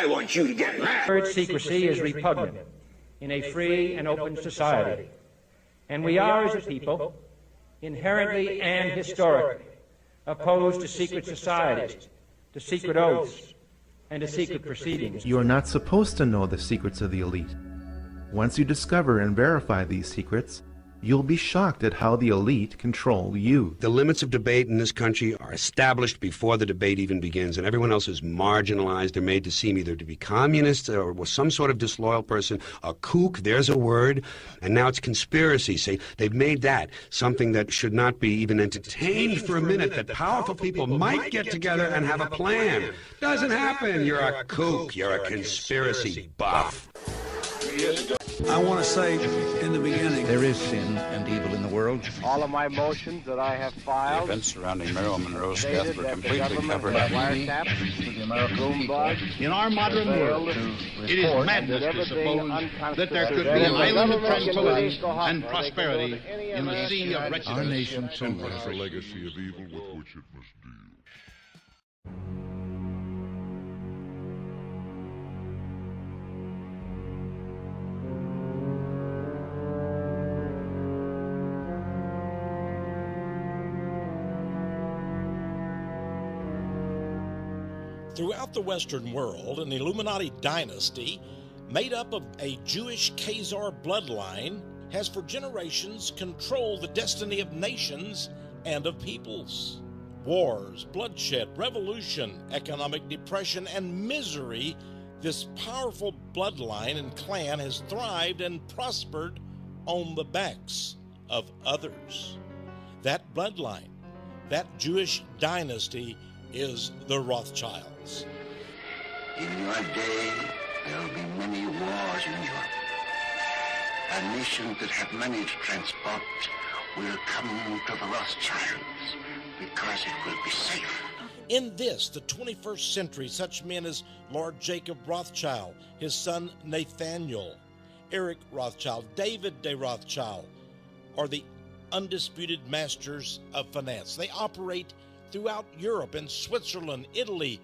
I want you to get mad. Word secrecy is repugnant in a free and open society. And we are, as a people, inherently and historically opposed to secret societies, to secret oaths, and to secret proceedings. You are not supposed to know the secrets of the elite. Once you discover and verify these secrets, you'll be shocked at how the elite control you. The limits of debate in this country are established before the debate even begins, and everyone else is marginalized. They're made to seem either to be communists or some sort of disloyal person, a kook, there's a word, and now it's conspiracy. See, they've made that something that should not be even entertained for a minute, that powerful people might get together and have a plan. Doesn't happen. You're a kook. You're a conspiracy buff. I want to say in the beginning, there is sin and evil in the world. All of my motions that I have filed. The events surrounding Marilyn Monroe's death were completely covered up. In our modern world, it is madness to suppose that there could be an island of tranquility and prosperity in the sea of wretchedness. Our nation, too, has a legacy of evil with which it must deal. Throughout the Western world, an Illuminati dynasty made up of a Jewish Khazar bloodline has for generations controlled the destiny of nations and of peoples. Wars, bloodshed, revolution, economic depression, and misery, this powerful bloodline and clan has thrived and prospered on the backs of others. That bloodline, that Jewish dynasty, is the Rothschilds. In your day, there will be many wars in Europe. A nation that have money to transport will come to the Rothschilds because it will be safe. In this, the 21st century, such men as Lord Jacob Rothschild, his son Nathaniel, Eric Rothschild, David de Rothschild, are the undisputed masters of finance. They operate throughout Europe, in Switzerland, Italy,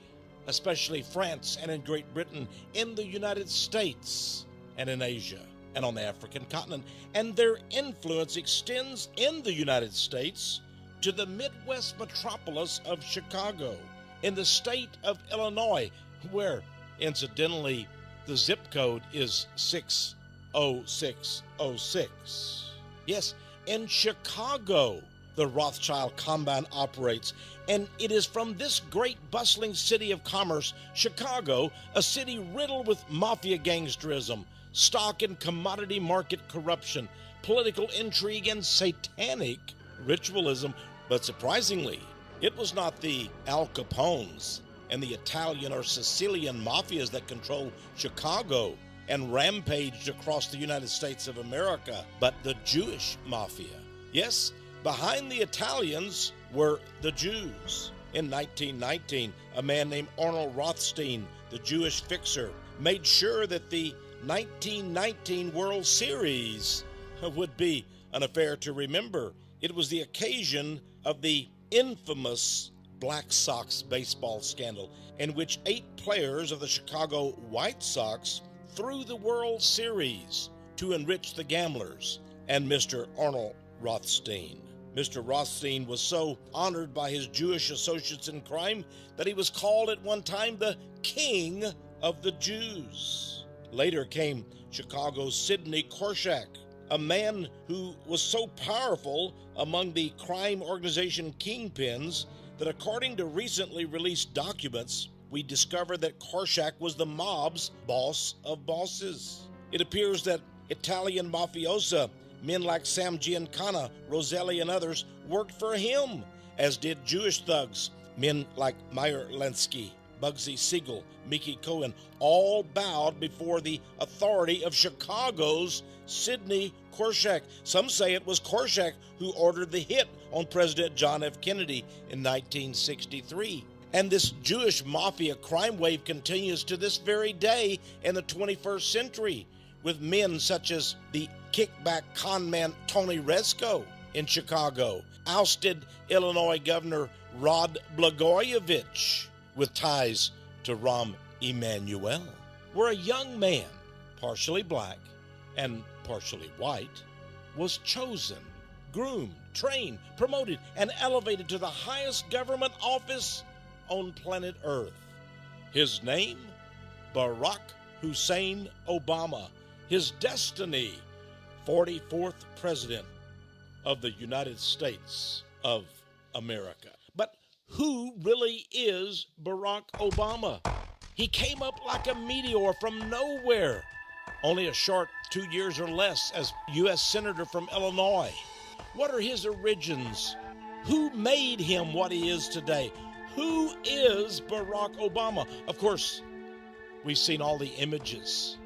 especially France, and in Great Britain, in the United States, and in Asia, and on the African continent. And their influence extends in the United States to the Midwest metropolis of Chicago, in the state of Illinois, where, incidentally, the zip code is 60606. Yes, in Chicago, the Rothschild Combine operates, and it is from this great bustling city of commerce, Chicago, a city riddled with mafia gangsterism, stock and commodity market corruption, political intrigue, and satanic ritualism. But surprisingly, it was not the Al Capones and the Italian or Sicilian mafias that controlled Chicago and rampaged across the United States of America, but the Jewish mafia. Yes, behind the Italians were the Jews. In 1919, a man named Arnold Rothstein, the Jewish fixer, made sure that the 1919 World Series would be an affair to remember. It was the occasion of the infamous Black Sox baseball scandal, in which 8 players of the Chicago White Sox threw the World Series to enrich the gamblers and Mr. Arnold Rothstein. Mr. Rothstein was so honored by his Jewish associates in crime that he was called at one time the King of the Jews. Later came Chicago's Sidney Korshak, a man who was so powerful among the crime organization kingpins that according to recently released documents, we discovered that Korshak was the mob's boss of bosses. It appears that Italian mafiosa, men like Sam Giancana, Roselli, and others worked for him, as did Jewish thugs, men like Meyer Lansky, Bugsy Siegel, Mickey Cohen, all bowed before the authority of Chicago's Sidney Korshak. Some say it was Korshak who ordered the hit on President John F. Kennedy in 1963. And this Jewish mafia crime wave continues to this very day in the 21st century, with men such as the kickback conman Tony Rezko in Chicago, ousted Illinois Governor Rod Blagojevich with ties to Rahm Emmanuel, where a young man, partially black and partially white, was chosen, groomed, trained, promoted, and elevated to the highest government office on planet Earth. His name, Barack Hussein Obama. His destiny, 44th President of the United States of America. But who really is Barack Obama? He came up like a meteor from nowhere, only a short 2 years or less as U.S. Senator from Illinois. What are his origins? Who made him what he is today? Who is Barack Obama? Of course, we've seen all the images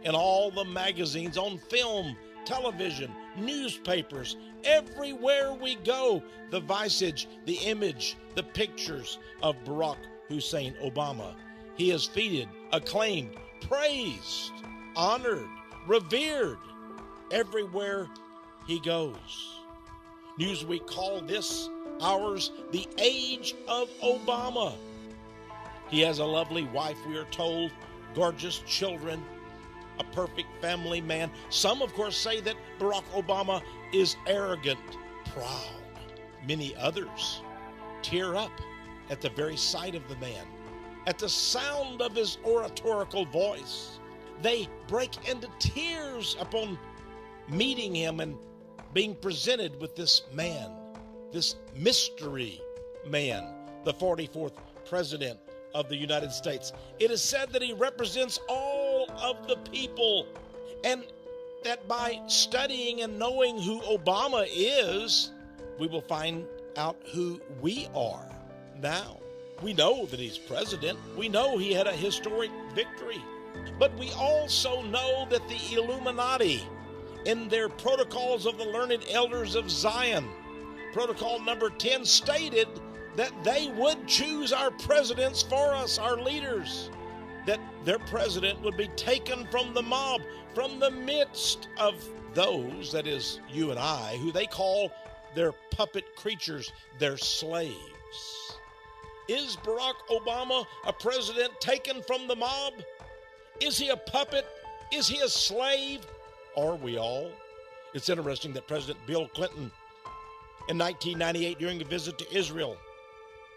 in all the magazines, on film, television, newspapers. Everywhere we go, the visage, the image, the pictures of Barack Hussein Obama. He is feted, acclaimed, praised, honored, revered everywhere he goes. Newsweek called this ours the age of Obama. He has a lovely wife, we are told, gorgeous children, a perfect family man. Some, of course, say that Barack Obama is arrogant, proud. Many others tear up at the very sight of the man, at the sound of his oratorical voice. They break into tears upon meeting him and being presented with this man, this mystery man, the 44th President of the United States. It is said that he represents all of the people, and that by studying and knowing who Obama is, we will find out who we are now. We know that he's president. We know he had a historic victory. But we also know that the Illuminati, in their Protocols of the Learned Elders of Zion, Protocol number 10, stated that they would choose our presidents for us, our leaders, that their president would be taken from the mob, from the midst of those, that is, you and I, who they call their puppet creatures, their slaves. Is Barack Obama a president taken from the mob? Is he a puppet? Is he a slave? Are we all? It's interesting that President Bill Clinton, in 1998, during a visit to Israel,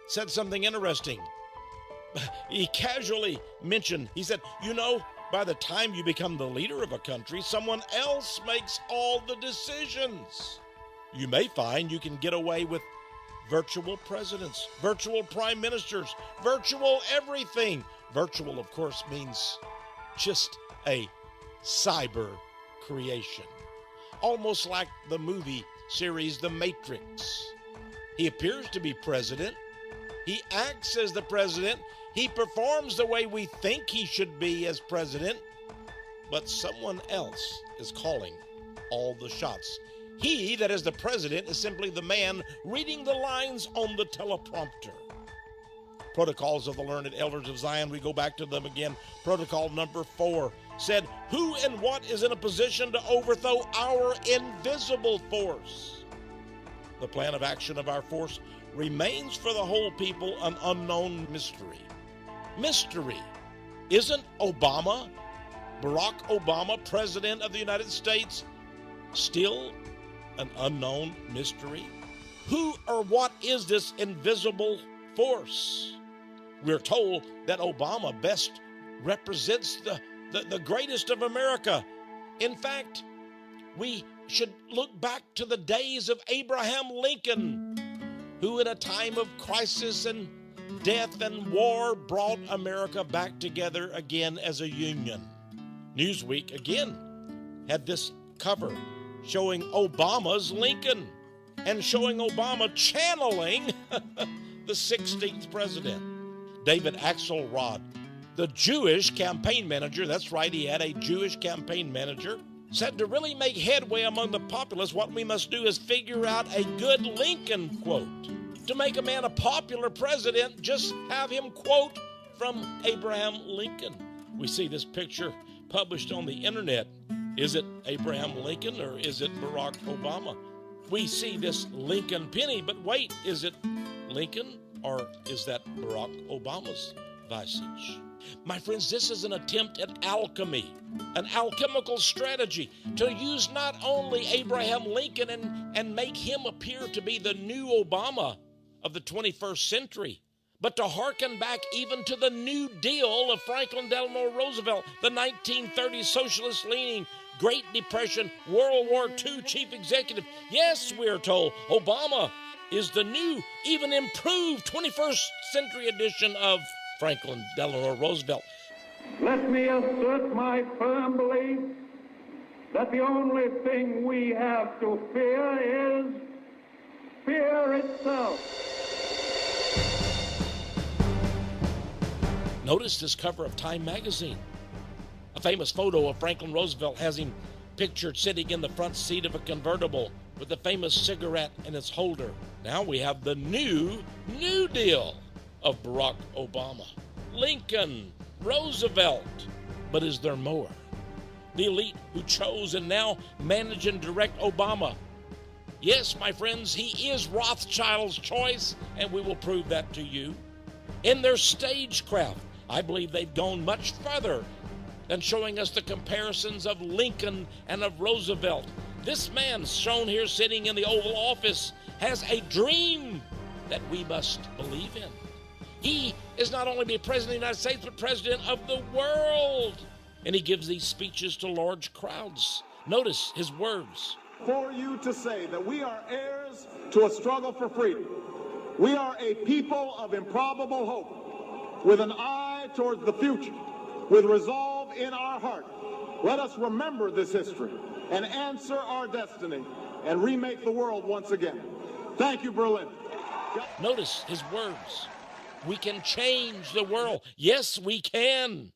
said something interesting. He casually mentioned, he said, you know, by the time you become the leader of a country, someone else makes all the decisions. You may find you can get away with virtual presidents, virtual prime ministers, virtual everything. Virtual, of course, means just a cyber creation. Almost like the movie series The Matrix. He appears to be president. He acts as the president. He performs the way we think he should be as president. But someone else is calling all the shots. He, that is the president, is simply the man reading the lines on the teleprompter. Protocols of the Learned Elders of Zion, we go back to them again. Protocol number 4 said, who and what is in a position to overthrow our invisible force? The plan of action of our force remains for the whole people an unknown mystery. Mystery. Isn't Obama, Barack Obama, President of the United States, still an unknown mystery? Who or what is this invisible force? We're told that Obama best represents the greatest of America. In fact, we should look back to the days of Abraham Lincoln, who in a time of crisis and death and war brought America back together again as a union. Newsweek again had this cover showing Obama's Lincoln and showing Obama channeling the 16th president. David Axelrod, the Jewish campaign manager, that's right, he had a Jewish campaign manager, said to really make headway among the populace, what we must do is figure out a good Lincoln quote. To make a man a popular president, just have him quote from Abraham Lincoln. We see this picture published on the internet. Is it Abraham Lincoln or is it Barack Obama? We see this Lincoln penny, but wait, is it Lincoln or is that Barack Obama's visage? My friends, this is an attempt at alchemy, an alchemical strategy to use not only Abraham Lincoln and make him appear to be the new Obama of the 21st century, but to hearken back even to the New Deal of Franklin Delano Roosevelt, the 1930s socialist-leaning Great Depression, World War II chief executive. Yes, we're told Obama is the new, even improved 21st century edition of Franklin Delano Roosevelt. Let me assert my firm belief that the only thing we have to fear is fear itself. Notice this cover of Time magazine. A famous photo of Franklin Roosevelt has him pictured sitting in the front seat of a convertible with a famous cigarette in its holder. Now we have the New Deal of Barack Obama, Lincoln, Roosevelt. But is there more? The elite who chose and now manage and direct Obama. Yes, my friends, he is Rothschild's choice, and we will prove that to you. In their stagecraft, I believe they've gone much further than showing us the comparisons of Lincoln and of Roosevelt. This man shown here sitting in the Oval Office has a dream that we must believe in. He is not only the President of the United States, but President of the world. And he gives these speeches to large crowds. Notice his words. For you to say that we are heirs to a struggle for freedom. We are a people of improbable hope, with an eye towards the future, with resolve in our heart. Let us remember this history and answer our destiny and remake the world once again. Thank you, Berlin. Notice his words. We can change the world. Yes, we can.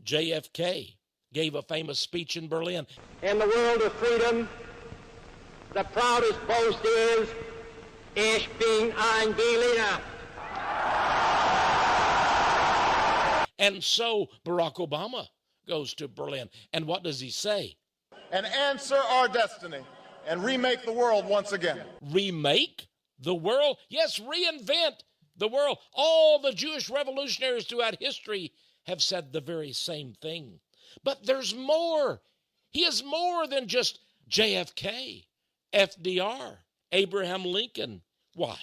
JFK gave a famous speech in Berlin. In the world of freedom, the proudest boast is, Ich bin ein Berliner. And so Barack Obama goes to Berlin. And what does he say? And answer our destiny and remake the world once again. Remake the world? Yes, reinvent the world. All the Jewish revolutionaries throughout history have said the very same thing. But there's more. He is more than just JFK, FDR, Abraham Lincoln. Why,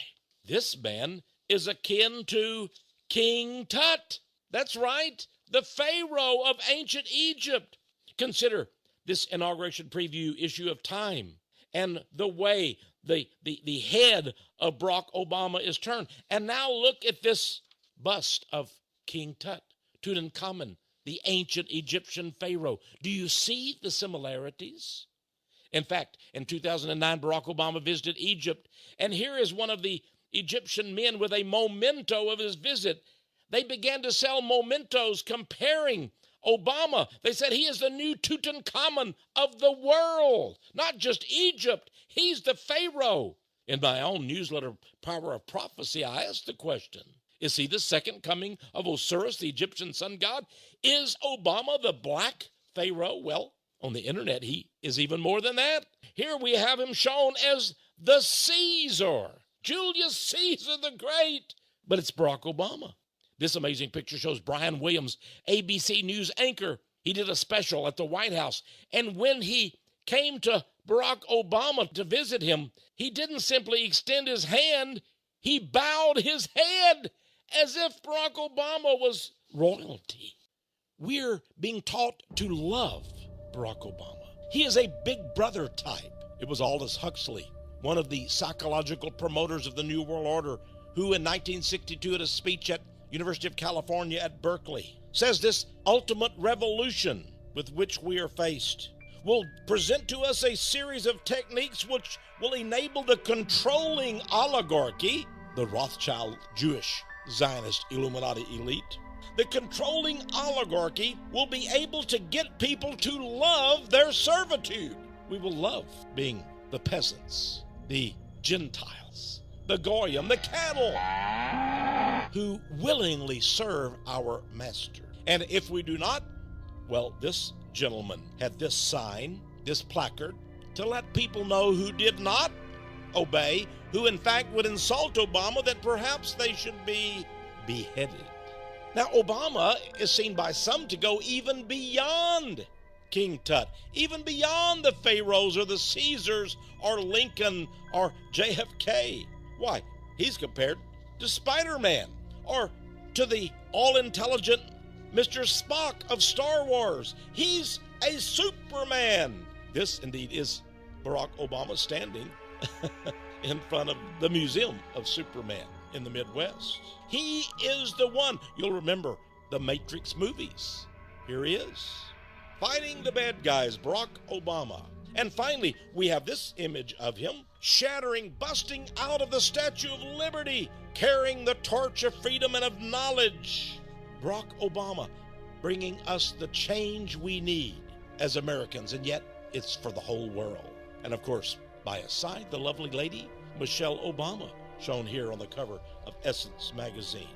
this man is akin to King Tut. That's right, the Pharaoh of ancient Egypt. Consider this inauguration preview issue of Time and the way the head of Barack Obama is turned. And now look at this bust of King Tut, Tutankhamun, the ancient Egyptian Pharaoh. Do you see the similarities? In fact, in 2009, Barack Obama visited Egypt, and here is one of the Egyptian men with a memento of his visit. They began to sell mementos comparing Obama. They said he is the new Tutankhamun of the world, not just Egypt. He's the Pharaoh. In my own newsletter, Power of Prophecy, I asked the question, is he the second coming of Osiris, the Egyptian sun god? Is Obama the black Pharaoh? Well, on the internet, he is even more than that. Here we have him shown as the Caesar, Julius Caesar the Great. But it's Barack Obama. This amazing picture shows Brian Williams, ABC News anchor. He did a special at the White House. And when he came to Barack Obama to visit him, he didn't simply extend his hand. He bowed his head as if Barack Obama was royalty. We're being taught to love Barack Obama. He is a big brother type. It was Aldous Huxley, one of the psychological promoters of the New World Order, who in 1962 at a speech at University of California at Berkeley says this ultimate revolution with which we are faced will present to us a series of techniques which will enable the controlling oligarchy, the Rothschild Jewish Zionist Illuminati elite. The controlling oligarchy will be able to get people to love their servitude. We will love being the peasants, the Gentiles, the Goyim, the cattle, who willingly serve our master. And if we do not, well, this gentleman had this sign, this placard, to let people know who did not obey, who in fact would insult Obama, that perhaps they should be beheaded. Now, Obama is seen by some to go even beyond King Tut, even beyond the Pharaohs or the Caesars or Lincoln or JFK. Why, he's compared to Spider-Man or to the all-intelligent Mr. Spock of Star Wars. He's a Superman. This, indeed, is Barack Obama standing in front of the Museum of Superman in the Midwest. He is the one. You'll remember the Matrix movies. Here he is, fighting the bad guys, Barack Obama. And finally, we have this image of him shattering, busting out of the Statue of Liberty, carrying the torch of freedom and of knowledge. Barack Obama bringing us the change we need as Americans, and yet it's for the whole world. And of course, by his side, the lovely lady, Michelle Obama, shown here on the cover of Essence magazine.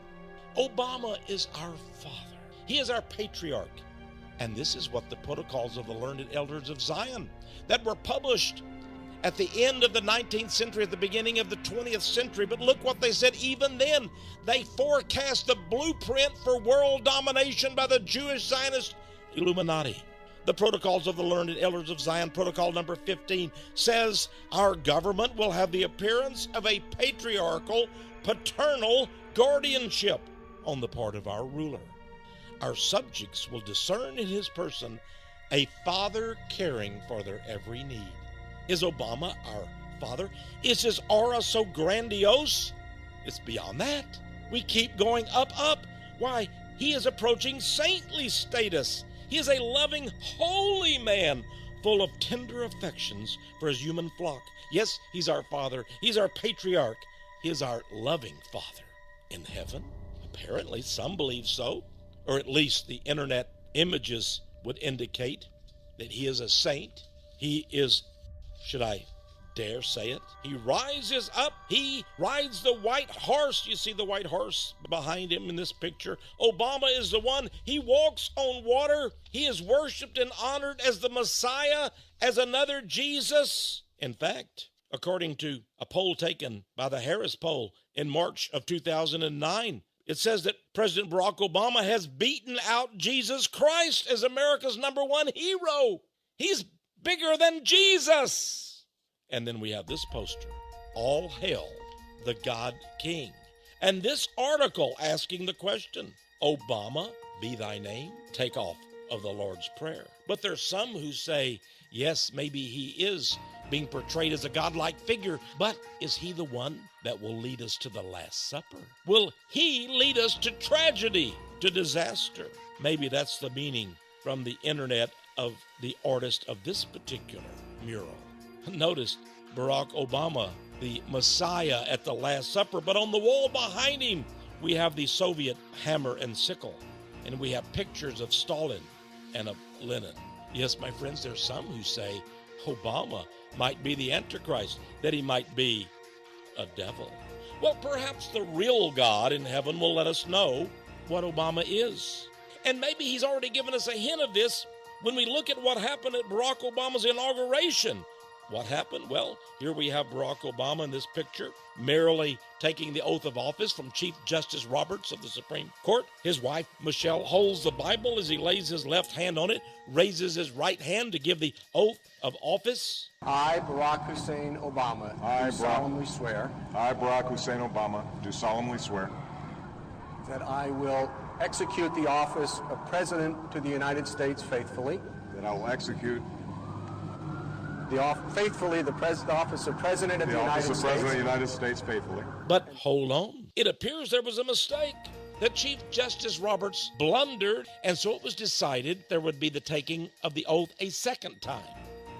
Obama is our father. He is our patriarch. And this is what the protocols of the learned elders of Zion that were published at the end of the 19th century, at the beginning of the 20th century. But look what they said even then. They forecast the blueprint for world domination by the Jewish Zionist Illuminati. The protocols of the learned elders of Zion, protocol number 15, says our government will have the appearance of a patriarchal, paternal guardianship on the part of our ruler. Our subjects will discern in his person a father caring for their every need. Is Obama our father? Is his aura so grandiose? It's beyond that. We keep going up. Why, he is approaching saintly status. He is a loving, holy man, full of tender affections for his human flock. Yes, he's our father. He's our patriarch. He is our loving father in heaven. Apparently, some believe so, or at least the internet images would indicate that he is a saint. He is, should I dare say it, he rises up. He rides the white horse. You see the white horse behind him in this picture. Obama is the one. He walks on water. He is worshiped and honored as the Messiah, as another Jesus. In fact, according to a poll taken by the Harris poll in March of 2009, it says that President Barack Obama has beaten out Jesus Christ as America's #1 hero. He's bigger than Jesus. And then we have this poster, all hail the God King. And this article asking the question, Obama, be thy name, take off of the Lord's Prayer. But there's some who say, yes, maybe he is being portrayed as a godlike figure, but is he the one that will lead us to the Last Supper? Will he lead us to tragedy, to disaster? Maybe that's the meaning from the internet of the artist of this particular mural. Notice Barack Obama, the Messiah at the Last Supper, but on the wall behind him, we have the Soviet hammer and sickle, and we have pictures of Stalin and of Lenin. Yes, my friends, there's some who say Obama might be the Antichrist, that he might be a devil. Well, perhaps the real God in heaven will let us know what Obama is. And maybe he's already given us a hint of this when we look at what happened at Barack Obama's inauguration. What happened? Well, here we have Barack Obama in this picture, merrily taking the oath of office from Chief Justice Roberts of the Supreme Court. His wife, Michelle, holds the Bible as he lays his left hand on it, raises his right hand to give the oath of office. I, Barack Hussein Obama, do solemnly swear. I, Barack Hussein Obama, do solemnly swear. That I will execute the office of President to the United States faithfully. That I will execute the office of President of the United States. The office of President of the United States faithfully. But hold on. It appears there was a mistake. That Chief Justice Roberts blundered, and so it was decided there would be the taking of the oath a second time.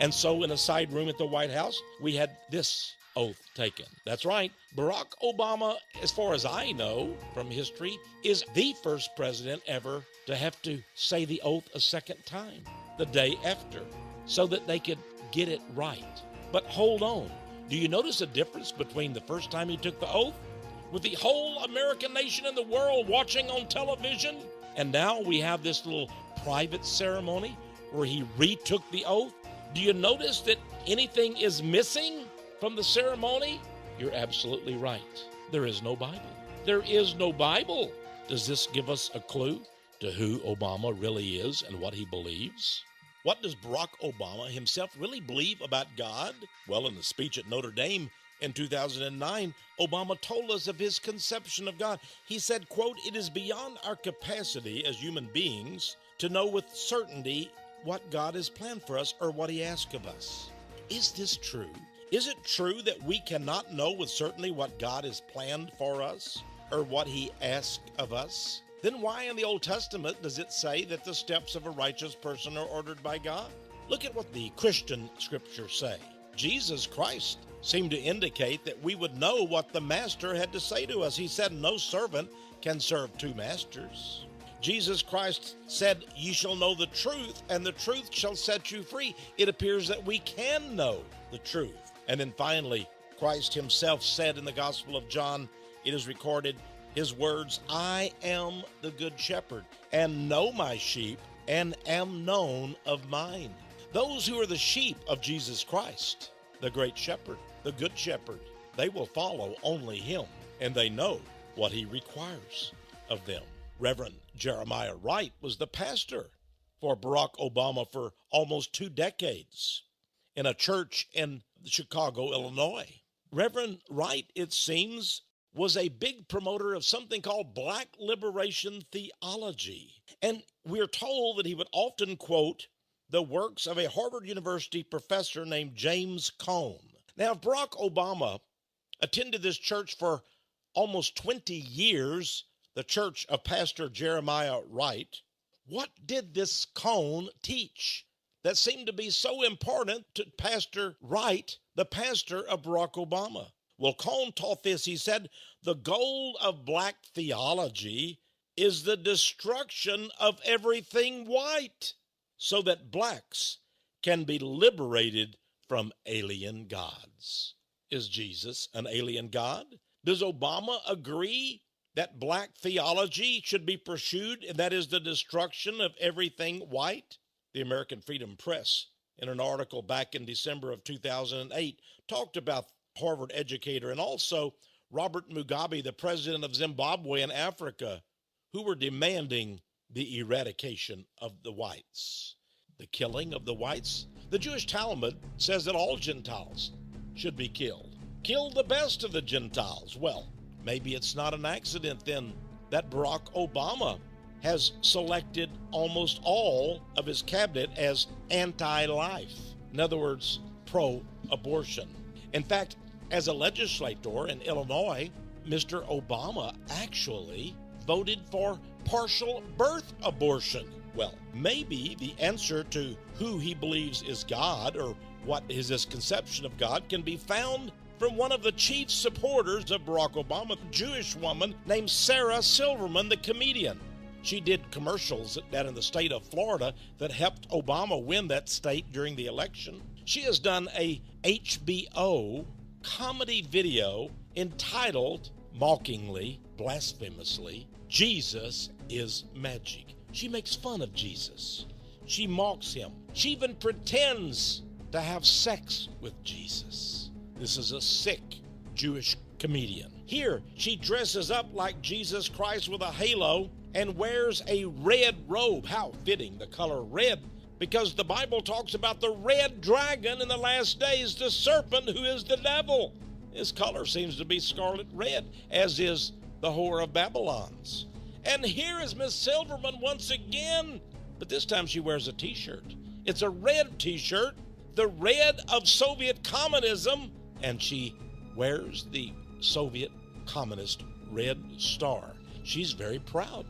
And so in a side room at the White House, we had this oath taken. That's right. Barack Obama, as far as I know from history, is the first president ever to have to say the oath a second time, the day after, so that they could get it right. But hold on. Do you notice a difference between the first time he took the oath, with the whole American nation and the world watching on television, and now we have this little private ceremony where he retook the oath? Do you notice that anything is missing from the ceremony? You're absolutely right. There is no Bible. There is no Bible. Does this give us a clue to who Obama really is and what he believes? What does Barack Obama himself really believe about God? Well, in the speech at Notre Dame in 2009, Obama told us of his conception of God. He said, quote, "It is beyond our capacity as human beings to know with certainty what God has planned for us or what he asks of us." Is this true? Is it true that we cannot know with certainty what God has planned for us or what he asks of us? Then why in the Old Testament does it say that the steps of a righteous person are ordered by God? Look at what the Christian scriptures say. Jesus Christ seemed to indicate that we would know what the master had to say to us. He said, "No servant can serve two masters." Jesus Christ said, "Ye shall know the truth, and the truth shall set you free." It appears that we can know the truth. And then finally, Christ himself said in the Gospel of John, it is recorded, his words, "I am the good shepherd, and know my sheep, and am known of mine." Those who are the sheep of Jesus Christ, the great shepherd, the good shepherd, they will follow only him, and they know what he requires of them. Reverend Jeremiah Wright was the pastor for Barack Obama for almost 2 decades in a church in Chicago, Illinois. Reverend Wright, it seems, was a big promoter of something called Black liberation theology. And we're told that he would often quote the works of a Harvard University professor named James Cone. Now, if Barack Obama attended this church for almost 20 years, the church of Pastor Jeremiah Wright, what did this Cone teach that seemed to be so important to Pastor Wright, the pastor of Barack Obama? Well, Cone taught this. He said, the goal of black theology is the destruction of everything white so that blacks can be liberated from alien gods. Is Jesus an alien god? Does Obama agree that black theology should be pursued, and that is the destruction of everything white? The American Freedom Press, in an article back in December of 2008, talked about Harvard educator and also Robert Mugabe, the president of Zimbabwe and Africa, who were demanding the eradication of the whites, the killing of the whites. The Jewish Talmud says that all Gentiles should be killed. Kill the best of the Gentiles. Well, maybe it's not an accident then that Barack Obama has selected almost all of his cabinet as anti-life. In other words, pro-abortion. In fact, as a legislator in Illinois, Mr. Obama actually voted for partial birth abortion. Well, maybe the answer to who he believes is God or what is his conception of God can be found from one of the chief supporters of Barack Obama, a Jewish woman named Sarah Silverman, the comedian. She did commercials down in the state of Florida that helped Obama win that state during the election. She has done a HBO comedy video entitled, mockingly, blasphemously, "Jesus is Magic." She makes fun of Jesus. She mocks him. She even pretends to have sex with Jesus. This is a sick Jewish comedian. Here, she dresses up like Jesus Christ with a halo and wears a red robe. How fitting, the color red, because the Bible talks about the red dragon in the last days, the serpent who is the devil. His color seems to be scarlet red, as is the whore of Babylon's. And here is Miss Silverman once again, but this time she wears a t-shirt. It's a red t-shirt, the red of Soviet communism, and she wears the Soviet communist red star. She's very proud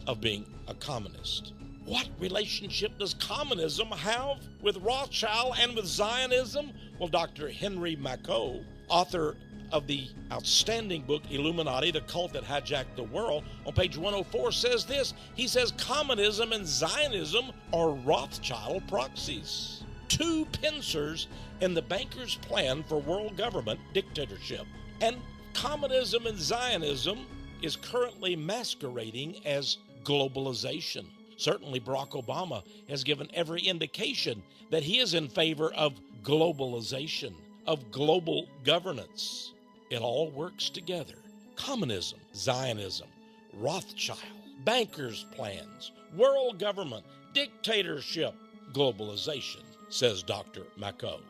of being a communist. What relationship does communism have with Rothschild and with Zionism? Well, Dr. Henry Makow, author of the outstanding book Illuminati, the Cult That Hijacked the World, on page 104 says this. He says communism and Zionism are Rothschild proxies, two pincers in the bankers' plan for world government dictatorship. And communism and Zionism is currently masquerading as globalization. Certainly Barack Obama has given every indication that he is in favor of globalization, of global governance. It all works together. Communism, Zionism, Rothschild, bankers' plans, world government, dictatorship, globalization, says Dr. Macot.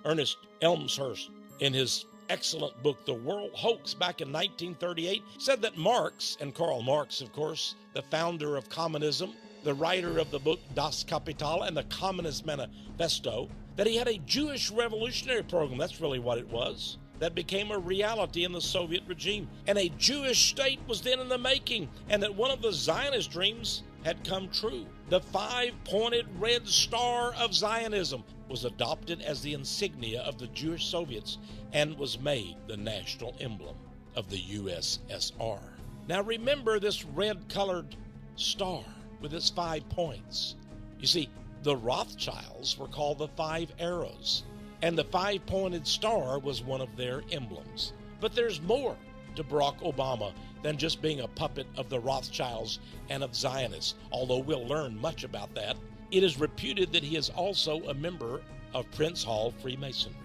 Ernest Elmshurst, in his excellent book, The World Hoax, back in 1938, said that Marx, and Karl Marx, of course, the founder of communism, the writer of the book Das Kapital and the Communist Manifesto, that he had a Jewish revolutionary program, that's really what it was, that became a reality in the Soviet regime. And a Jewish state was then in the making, and that one of the Zionist dreams had come true. The five-pointed red star of Zionism was adopted as the insignia of the Jewish Soviets and was made the national emblem of the USSR. Now remember this red-colored star with its 5 points. You see, the Rothschilds were called the Five Arrows, and the five-pointed star was one of their emblems. But there's more to Barack Obama than just being a puppet of the Rothschilds and of Zionists, although we'll learn much about that. It is reputed that he is also a member of Prince Hall Freemasonry.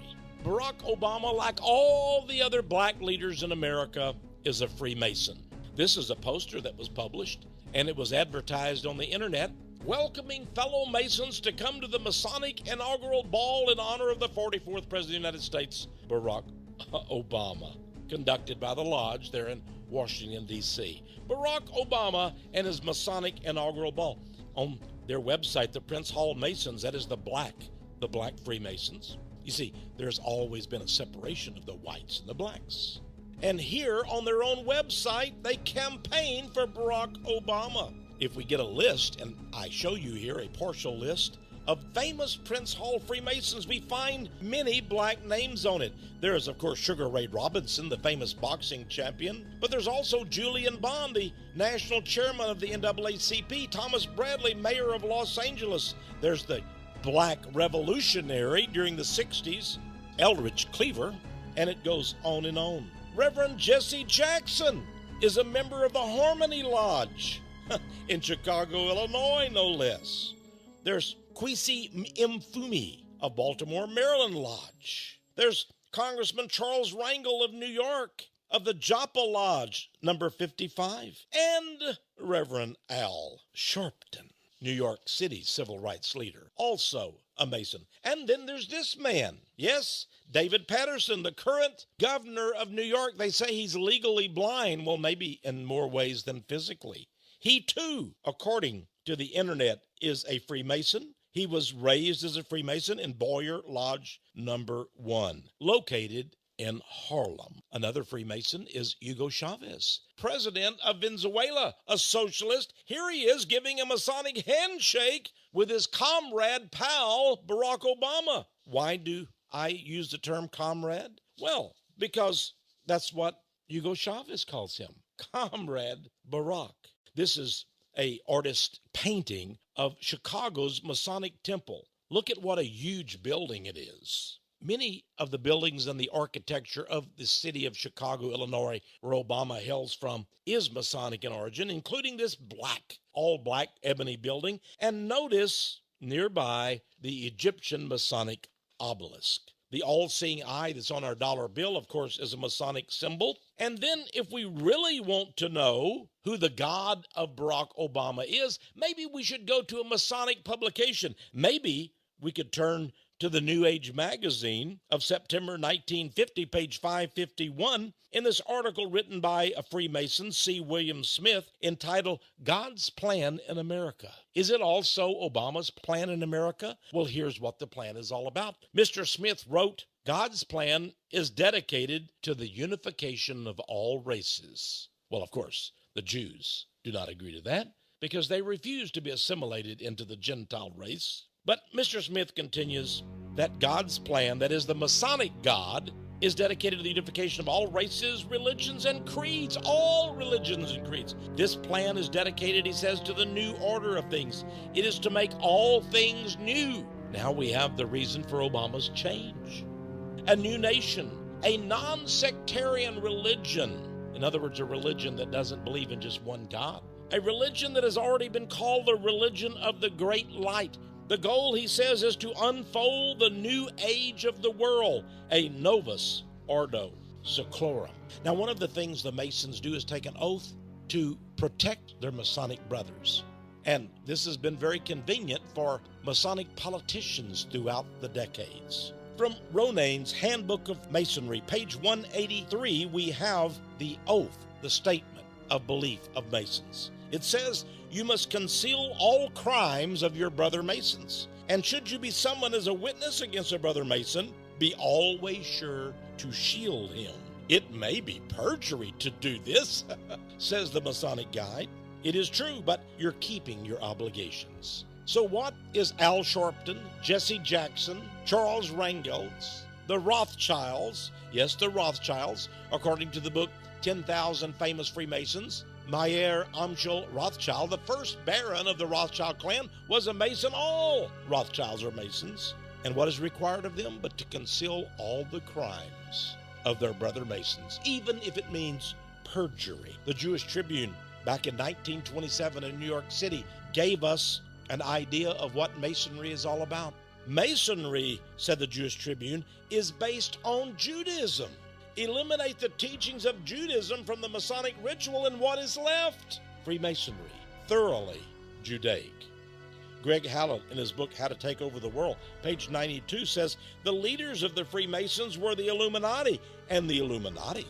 Barack Obama, like all the other black leaders in America, is a Freemason. This is a poster that was published, and it was advertised on the internet, welcoming fellow Masons to come to the Masonic inaugural ball in honor of the 44th President of the United States, Barack Obama, conducted by the Lodge there in Washington, D.C. Barack Obama and his Masonic inaugural ball. On their website, the Prince Hall Masons, that is the black Freemasons. You see, there's always been a separation of the whites and the blacks. And here on their own website, they campaign for Barack Obama. If we get a list, and I show you here a partial list of famous Prince Hall Freemasons, we find many black names on it. There is, of course, Sugar Ray Robinson, the famous boxing champion, but there's also Julian Bond, the national chairman of the NAACP, Thomas Bradley, mayor of Los Angeles. There's the black revolutionary during the 60s, Eldridge Cleaver, and it goes on and on. Reverend Jesse Jackson is a member of the Harmony Lodge in Chicago, Illinois, no less. There's Kwesi Mfumi of Baltimore, Maryland Lodge. There's Congressman Charles Rangel of New York of the Joppa Lodge, number 55. And Reverend Al Sharpton, New York City civil rights leader, also a Mason. And then there's this man. Yes, David Patterson, the current governor of New York. They say he's legally blind. Well, maybe in more ways than physically. He, too, according to the internet, is a Freemason. He was raised as a Freemason in Boyer Lodge number 1, located in Harlem. Another Freemason is Hugo Chavez, president of Venezuela, a socialist. Here he is giving a Masonic handshake with his comrade, pal, Barack Obama. Why do I use the term comrade? Well, because that's what Hugo Chavez calls him, Comrade Barack. This is an artist painting of Chicago's Masonic Temple. Look at what a huge building it is. Many of the buildings and the architecture of the city of Chicago, Illinois, where Obama hails from, is Masonic in origin, including this all-black ebony building. And notice nearby the Egyptian Masonic obelisk. The all-seeing eye that's on our dollar bill, of course, is a Masonic symbol. And then if we really want to know who the God of Barack Obama is, maybe we should go to a Masonic publication. Maybe we could turn to the New Age magazine of September 1950, page 551, in this article written by a Freemason, C. William Smith, entitled God's Plan in America. Is it also Obama's plan in America? Well, here's what the plan is all about. Mr. Smith wrote, God's plan is dedicated to the unification of all races. Well, of course, the Jews do not agree to that because they refuse to be assimilated into the Gentile race. But Mr. Smith continues that God's plan, that is the Masonic God, is dedicated to the unification of all races, religions, and creeds. All religions and creeds. This plan is dedicated, he says, to the new order of things. It is to make all things new. Now we have the reason for Obama's change. A new nation, a non-sectarian religion. In other words, a religion that doesn't believe in just one God. A religion that has already been called the religion of the great light. The goal, he says, is to unfold the new age of the world, a novus ordo seclorum. Now, one of the things the Masons do is take an oath to protect their Masonic brothers. And this has been very convenient for Masonic politicians throughout the decades. From Ronayne's Handbook of Masonry, page 183, we have the oath, the statement of belief of Masons. It says, you must conceal all crimes of your brother Masons. And should you be summoned as a witness against a brother Mason, be always sure to shield him. It may be perjury to do this, says the Masonic Guide. It is true, but you're keeping your obligations. So what is Al Sharpton, Jesse Jackson, Charles Rangels, the Rothschilds, yes, the Rothschilds, according to the book 10,000 Famous Freemasons, Mayer Amschel Rothschild, the first baron of the Rothschild clan, was a Mason. All Rothschilds are Masons. And what is required of them but to conceal all the crimes of their brother Masons, even if it means perjury. The Jewish Tribune, back in 1927 in New York City, gave us an idea of what Masonry is all about. Masonry, said the Jewish Tribune, is based on Judaism. Eliminate the teachings of Judaism from the Masonic ritual and what is left? Freemasonry, thoroughly Judaic. Greg Hallett, in his book, How to Take Over the World, page 92, says, the leaders of the Freemasons were the Illuminati, and the Illuminati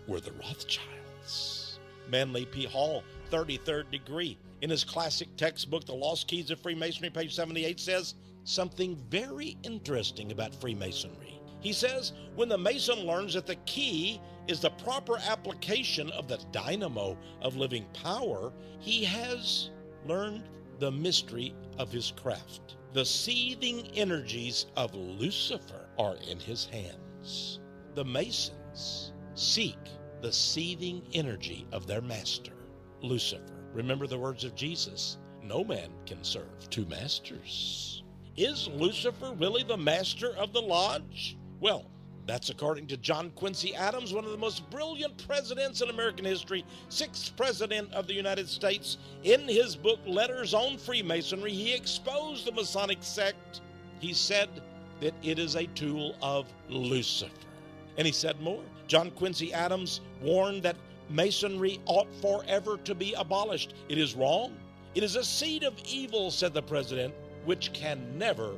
were the Rothschilds. Manly P. Hall, 33rd degree, in his classic textbook, The Lost Keys of Freemasonry, page 78, says something very interesting about Freemasonry. He says, when the Mason learns that the key is the proper application of the dynamo of living power, he has learned the mystery of his craft. The seething energies of Lucifer are in his hands. The Masons seek the seething energy of their master, Lucifer. Remember the words of Jesus, no man can serve two masters. Is Lucifer really the master of the lodge? Well, that's according to John Quincy Adams, one of the most brilliant presidents in American history, 6th president of the United States. In his book, Letters on Freemasonry, he exposed the Masonic sect. He said that it is a tool of Lucifer. And he said more. John Quincy Adams warned that Masonry ought forever to be abolished. It is wrong. It is a seed of evil, said the president, which can never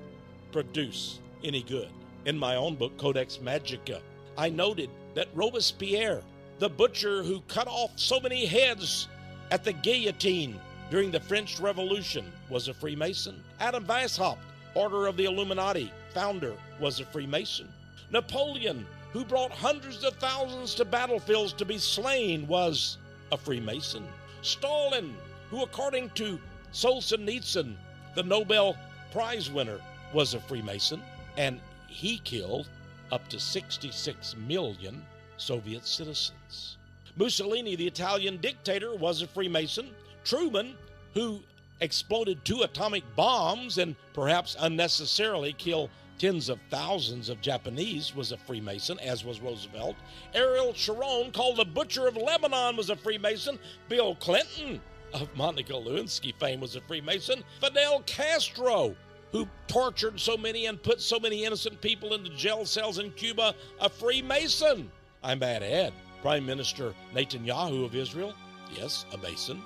produce any good. In my own book, Codex Magica, I noted that Robespierre, the butcher who cut off so many heads at the guillotine during the French Revolution, was a Freemason. Adam Weishaupt, Order of the Illuminati, founder, was a Freemason. Napoleon, who brought hundreds of thousands to battlefields to be slain, was a Freemason. Stalin, who according to Solzhenitsyn, the Nobel Prize winner, was a Freemason, and he killed up to 66 million Soviet citizens. Mussolini, the Italian dictator, was a Freemason. Truman, who exploded 2 atomic bombs and perhaps unnecessarily killed tens of thousands of Japanese, was a Freemason, as was Roosevelt. Ariel Sharon, called the Butcher of Lebanon, was a Freemason. Bill Clinton, of Monica Lewinsky fame, was a Freemason. Fidel Castro, who tortured so many and put so many innocent people into jail cells in Cuba, a Freemason. I might add, Prime Minister Netanyahu of Israel, yes, a Mason.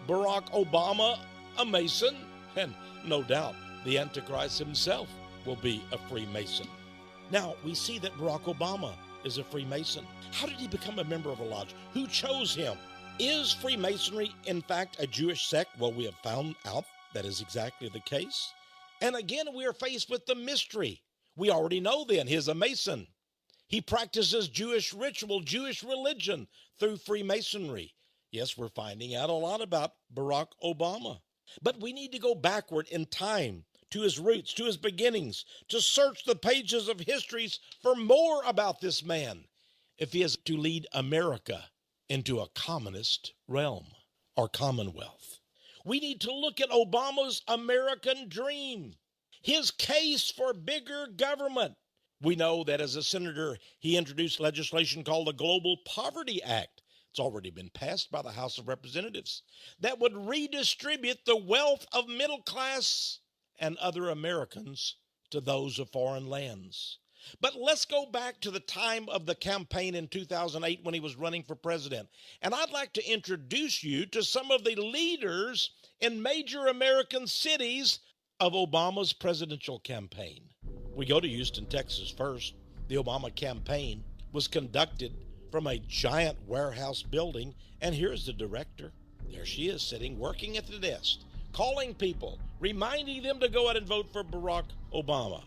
Barack Obama, a Mason. And no doubt, the Antichrist himself will be a Freemason. Now, we see that Barack Obama is a Freemason. How did he become a member of a lodge? Who chose him? Is Freemasonry, in fact, a Jewish sect? Well, we have found out that is exactly the case. And again, we are faced with the mystery. We already know then, he's a Mason. He practices Jewish ritual, Jewish religion through Freemasonry. Yes, we're finding out a lot about Barack Obama. But we need to go backward in time to his roots, to his beginnings, to search the pages of histories for more about this man if he is to lead America into a communist realm or commonwealth. We need to look at Obama's American dream, his case for bigger government. We know that as a senator, he introduced legislation called the Global Poverty Act. It's already been passed by the House of Representatives, that would redistribute the wealth of middle class and other Americans to those of foreign lands. But let's go back to the time of the campaign in 2008 when he was running for president. And I'd like to introduce you to some of the leaders in major American cities of Obama's presidential campaign. We go to Houston, Texas first. The Obama campaign was conducted from a giant warehouse building, and here's the director. There she is sitting, working at the desk, calling people, reminding them to go out and vote for Barack Obama.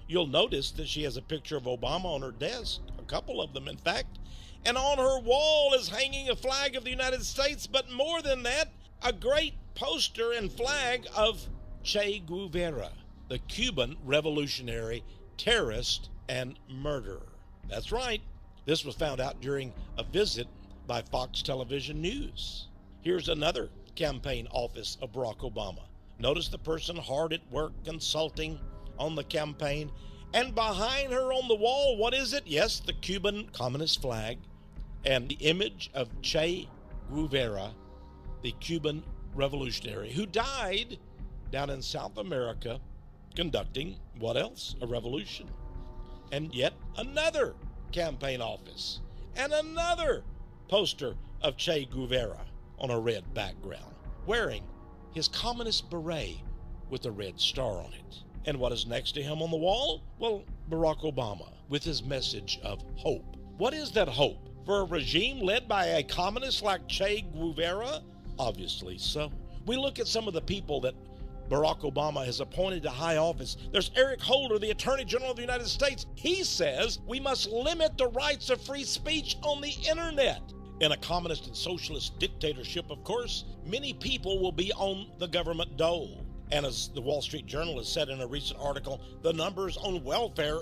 You'll notice that she has a picture of Obama on her desk, a couple of them in fact, and on her wall is hanging a flag of the United States, but more than that, a great poster and flag of Che Guevara, the Cuban revolutionary terrorist and murderer. That's right. This was found out during a visit by Fox Television News. Here's another campaign office of Barack Obama. Notice the person hard at work consulting on the campaign, and behind her on the wall, what is it? Yes, the Cuban communist flag and the image of Che Guevara, the Cuban revolutionary who died down in South America conducting what else? A revolution. And yet another campaign office and another poster of Che Guevara on a red background, wearing his communist beret with a red star on it. And what is next to him on the wall? Well, Barack Obama with his message of hope. What is that hope? For a regime led by a communist like Che Guevara? Obviously so. We look at some of the people that Barack Obama has appointed to high office. There's Eric Holder, the Attorney General of the United States. He says we must limit the rights of free speech on the internet. In a communist and socialist dictatorship, of course, many people will be on the government dole. And as the Wall Street Journal has said in a recent article, the numbers on welfare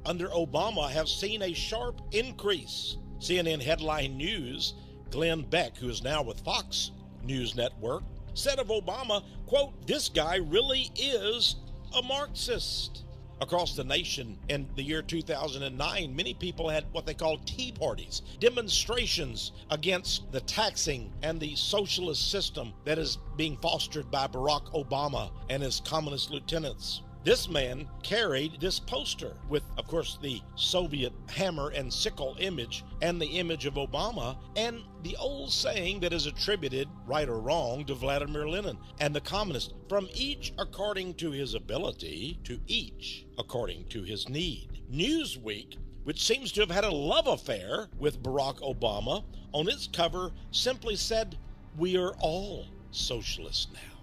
under Obama have seen a sharp increase. CNN headline news, Glenn Beck, who is now with Fox News Network, said of Obama, quote, "This guy really is a Marxist." Across the nation in the year 2009, many people had what they call tea parties, demonstrations against the taxing and the socialist system that is being fostered by Barack Obama and his communist lieutenants. This man carried this poster with, of course, the Soviet hammer and sickle image and the image of Obama and the old saying that is attributed, right or wrong, to Vladimir Lenin and the communists, from each according to his ability to each according to his need. Newsweek, which seems to have had a love affair with Barack Obama, on its cover simply said, "We are all socialists now."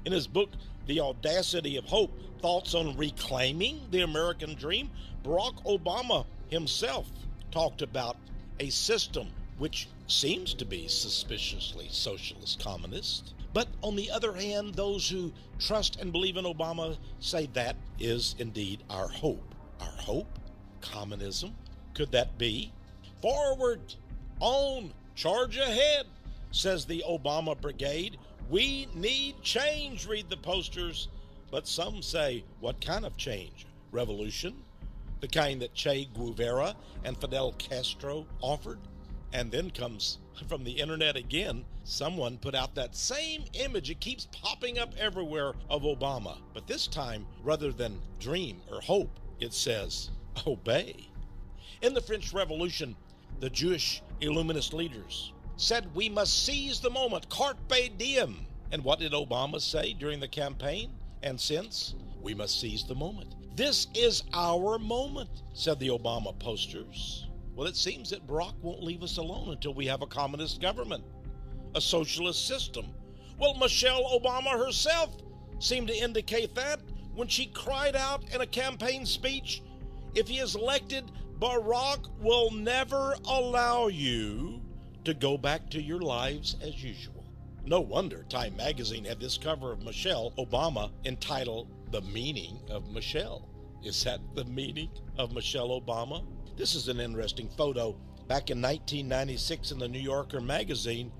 In his book, The Audacity of Hope, Thoughts on Reclaiming the American Dream, Barack Obama himself talked about a system which seems to be suspiciously socialist communist. But on the other hand, those who trust and believe in Obama say that is indeed our hope. Our hope? Communism? Could that be? Forward, on, charge ahead, says the Obama Brigade. We need change, read the posters. But some say, what kind of change? Revolution? The kind that Che Guevara and Fidel Castro offered? And then comes from the internet again, someone put out that same image. It keeps popping up everywhere of Obama. But this time, rather than dream or hope, it says, obey. In the French Revolution, the Jewish Illuminist leaders said we must seize the moment, carpe diem. And what did Obama say during the campaign and since? We must seize the moment. This is our moment, said the Obama posters. Well, it seems that Barack won't leave us alone until we have a communist government, a socialist system. Well, Michelle Obama herself seemed to indicate that when she cried out in a campaign speech, if he is elected, Barack will never allow you to go back to your lives as usual. No wonder Time magazine had this cover of Michelle Obama entitled The Meaning of Michelle. Is that the meaning of Michelle Obama? This is an interesting photo back in 1996 in the New Yorker magazine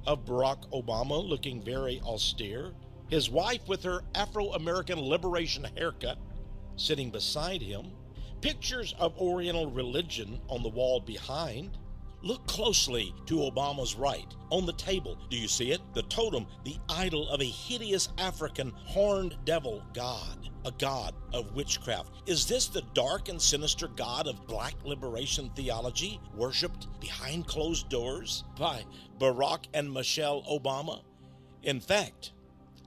of Barack Obama looking very austere, his wife with her Afro-American liberation haircut sitting beside him, pictures of Oriental religion on the wall behind. Look closely to Obama's right. On the table, do you see it? The totem, the idol of a hideous African horned devil god, a god of witchcraft. Is this the dark and sinister god of black liberation theology, worshipped behind closed doors by Barack and Michelle Obama? In fact,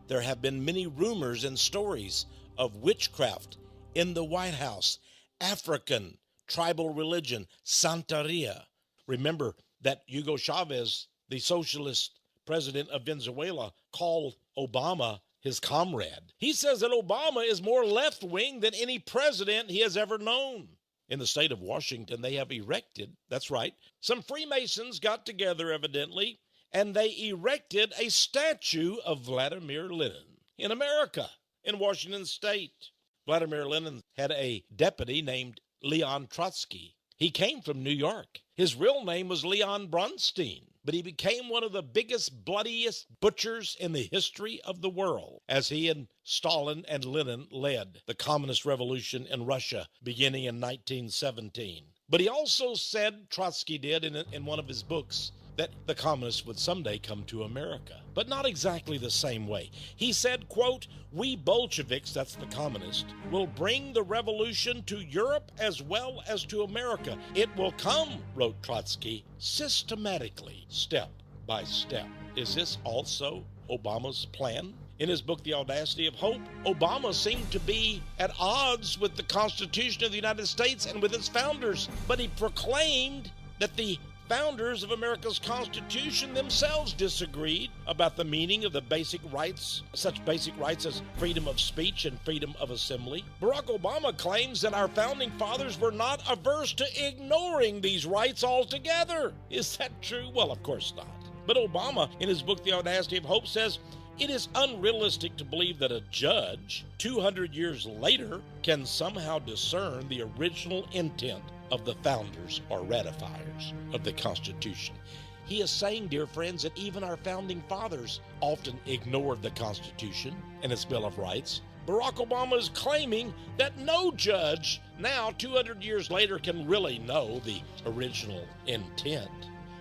there have been many rumors and stories of witchcraft in the White House, African tribal religion, Santeria. Remember that Hugo Chavez, the socialist president of Venezuela, called Obama his comrade. He says that Obama is more left-wing than any president he has ever known. In the state of Washington, they have erected, that's right, some Freemasons got together evidently, and they erected a statue of Vladimir Lenin in America, in Washington state. Vladimir Lenin had a deputy named Leon Trotsky. He came from New York. His real name was Leon Bronstein, but he became one of the biggest, bloodiest butchers in the history of the world, as he and Stalin and Lenin led the communist revolution in Russia beginning in 1917. But he also said, Trotsky did in one of his books, that the communists would someday come to America, but not exactly the same way. He said, quote, "We Bolsheviks," that's the communists, "will bring the revolution to Europe as well as to America. It will come," wrote Trotsky, "systematically, step by step." Is this also Obama's plan? In his book, The Audacity of Hope, Obama seemed to be at odds with the Constitution of the United States and with its founders, but he proclaimed that the founders of America's Constitution themselves disagreed about the meaning of the basic rights, such basic rights as freedom of speech and freedom of assembly. Barack Obama claims that our founding fathers were not averse to ignoring these rights altogether. Is that true? Well, of course not. But Obama, in his book, The Audacity of Hope, says, it is unrealistic to believe that a judge, 200 years later, can somehow discern the original intent of the founders or ratifiers of the Constitution. He is saying, dear friends, that even our founding fathers often ignored the Constitution and its Bill of Rights. Barack Obama is claiming that no judge now, 200 years later, can really know the original intent.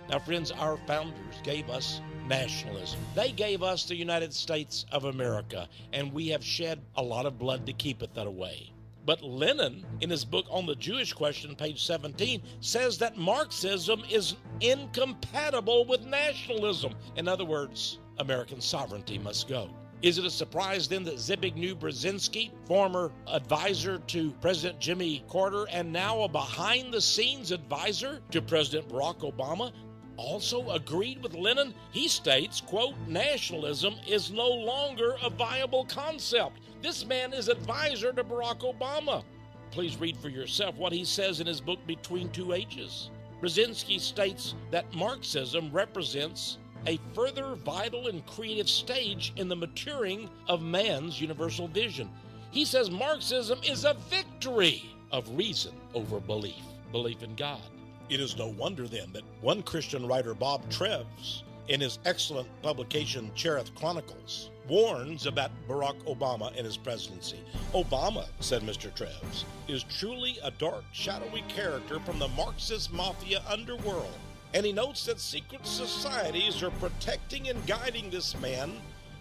Now, friends, our founders gave us nationalism. They gave us the United States of America, and we have shed a lot of blood to keep it that way. But Lenin, in his book on the Jewish question, page 17, says that Marxism is incompatible with nationalism. In other words, American sovereignty must go. Is it a surprise then that Zbigniew Brzezinski, former advisor to President Jimmy Carter and now a behind-the-scenes advisor to President Barack Obama, also agreed with Lenin? He states, quote, nationalism is no longer a viable concept. This man is advisor to Barack Obama. Please read for yourself what he says in his book, Between Two Ages. Brzezinski states that Marxism represents a further vital and creative stage in the maturing of man's universal vision. He says Marxism is a victory of reason over belief in God. It is no wonder then that one Christian writer, Bob Treves, in his excellent publication Cherith Chronicles, warns about Barack Obama and his presidency. Obama, said Mr. Treves, is truly a dark, shadowy character from the Marxist mafia underworld. And he notes that secret societies are protecting and guiding this man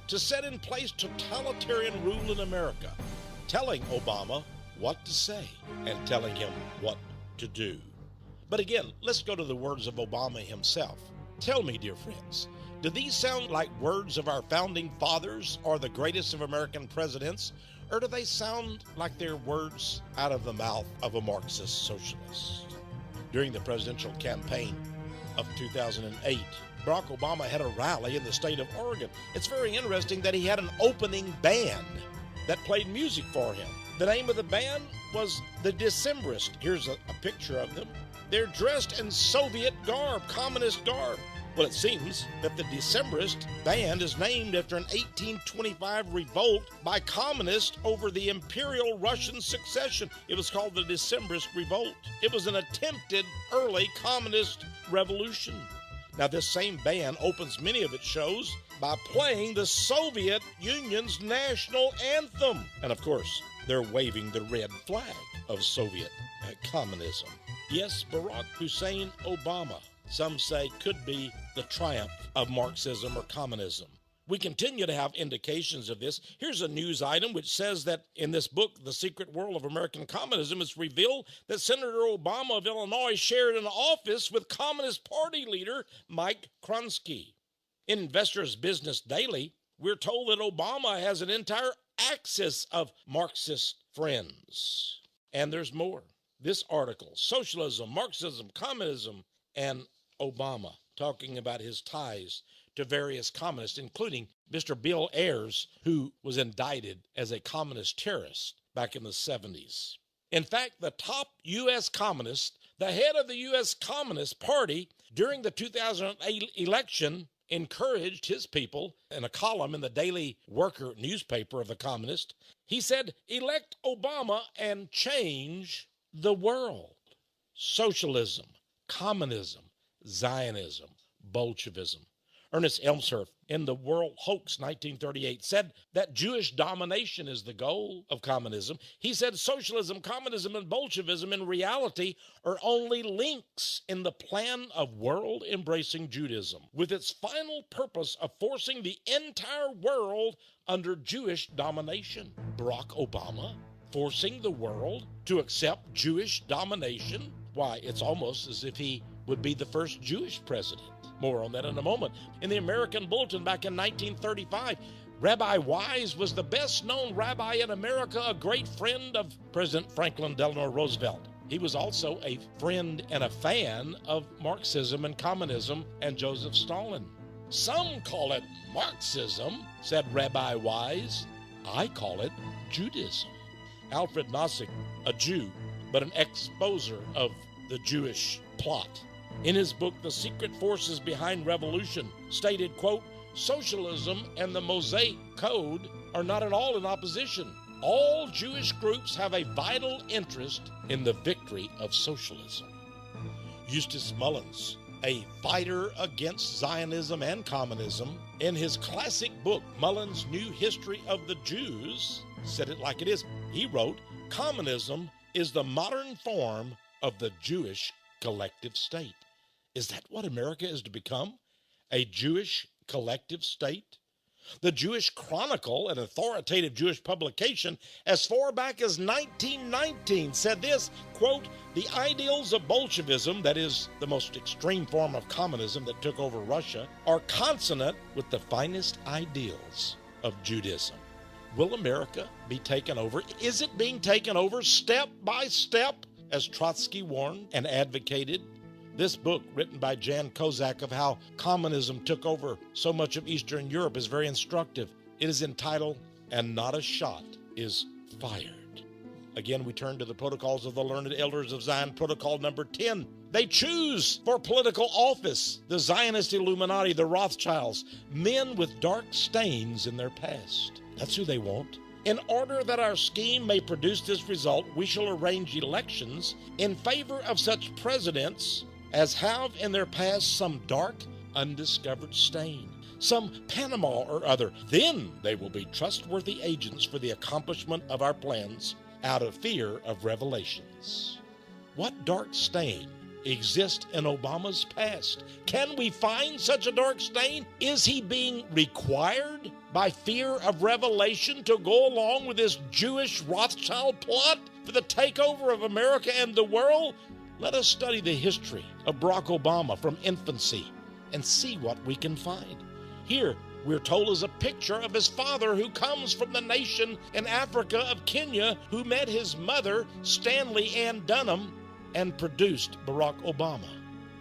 to set in place totalitarian rule in America, telling Obama what to say and telling him what to do. But again, let's go to the words of Obama himself. Tell me, dear friends, do these sound like words of our founding fathers or the greatest of American presidents, or do they sound like they're words out of the mouth of a Marxist socialist? During the presidential campaign of 2008, Barack Obama had a rally in the state of Oregon. It's very interesting that he had an opening band that played music for him. The name of the band was the Decembrists. Here's a picture of them. They're dressed in Soviet garb, communist garb. Well, it seems that the Decembrist band is named after an 1825 revolt by communists over the Imperial Russian succession. It was called the Decembrist Revolt. It was an attempted early communist revolution. Now, this same band opens many of its shows by playing the Soviet Union's national anthem. And of course, they're waving the red flag of Soviet communism. Yes, Barack Hussein Obama some say could be the triumph of Marxism or communism. We continue to have indications of this. Here's a news item which says that in this book, The Secret World of American Communism, it's revealed that Senator Obama of Illinois shared an office with Communist Party leader Mike Kronsky. In Investors Business Daily, we're told that Obama has an entire axis of Marxist friends. And there's more. This article, Socialism, Marxism, Communism, and Obama, talking about his ties to various communists, including Mr. Bill Ayers, who was indicted as a communist terrorist back in the 70s. In fact, the top U.S. communist, the head of the U.S. Communist Party, during the 2008 election, encouraged his people in a column in the Daily Worker newspaper of the communist. He said, elect Obama and change the world. Socialism, communism, Zionism, Bolshevism. Ernest Elmshurst, in The World Hoax, 1938, said that Jewish domination is the goal of communism. He said socialism, communism, and Bolshevism in reality are only links in the plan of world-embracing Judaism, with its final purpose of forcing the entire world under Jewish domination. Barack Obama forcing the world to accept Jewish domination? Why, it's almost as if he would be the first Jewish president. More on that in a moment. In the American Bulletin back in 1935, Rabbi Wise was the best-known rabbi in America, a great friend of President Franklin Delano Roosevelt. He was also a friend and a fan of Marxism and communism and Joseph Stalin. Some call it Marxism, said Rabbi Wise. I call it Judaism. Alfred Nozick, a Jew, but an exposer of the Jewish plot, in his book, The Secret Forces Behind Revolution, stated, quote, socialism and the Mosaic Code are not at all in opposition. All Jewish groups have a vital interest in the victory of socialism. Eustace Mullins, a fighter against Zionism and communism, in his classic book, Mullins' New History of the Jews, said it like it is. He wrote, communism is the modern form of the Jewish collective state. Is that what America is to become? A Jewish collective state? The Jewish Chronicle, an authoritative Jewish publication, as far back as 1919, said this, quote, the ideals of Bolshevism, that is the most extreme form of communism that took over Russia, are consonant with the finest ideals of Judaism. Will America be taken over? Is it being taken over step by step, as Trotsky warned and advocated? This book, written by Jan Kozak, of how communism took over so much of Eastern Europe, is very instructive. It is entitled, And Not a Shot is Fired. Again, we turn to the Protocols of the Learned Elders of Zion, Protocol number 10. They choose for political office the Zionist Illuminati, the Rothschilds, men with dark stains in their past. That's who they want. In order that our scheme may produce this result, we shall arrange elections in favor of such presidents as have in their past some dark, undiscovered stain, some Panama or other. Then they will be trustworthy agents for the accomplishment of our plans out of fear of revelations. What dark stain exists in Obama's past? Can we find such a dark stain? Is he being required by fear of revelation to go along with this Jewish Rothschild plot for the takeover of America and the world? Let us study the history of Barack Obama from infancy and see what we can find. Here, we're told is a picture of his father, who comes from the nation in Africa of Kenya, who met his mother, Stanley Ann Dunham, and produced Barack Obama.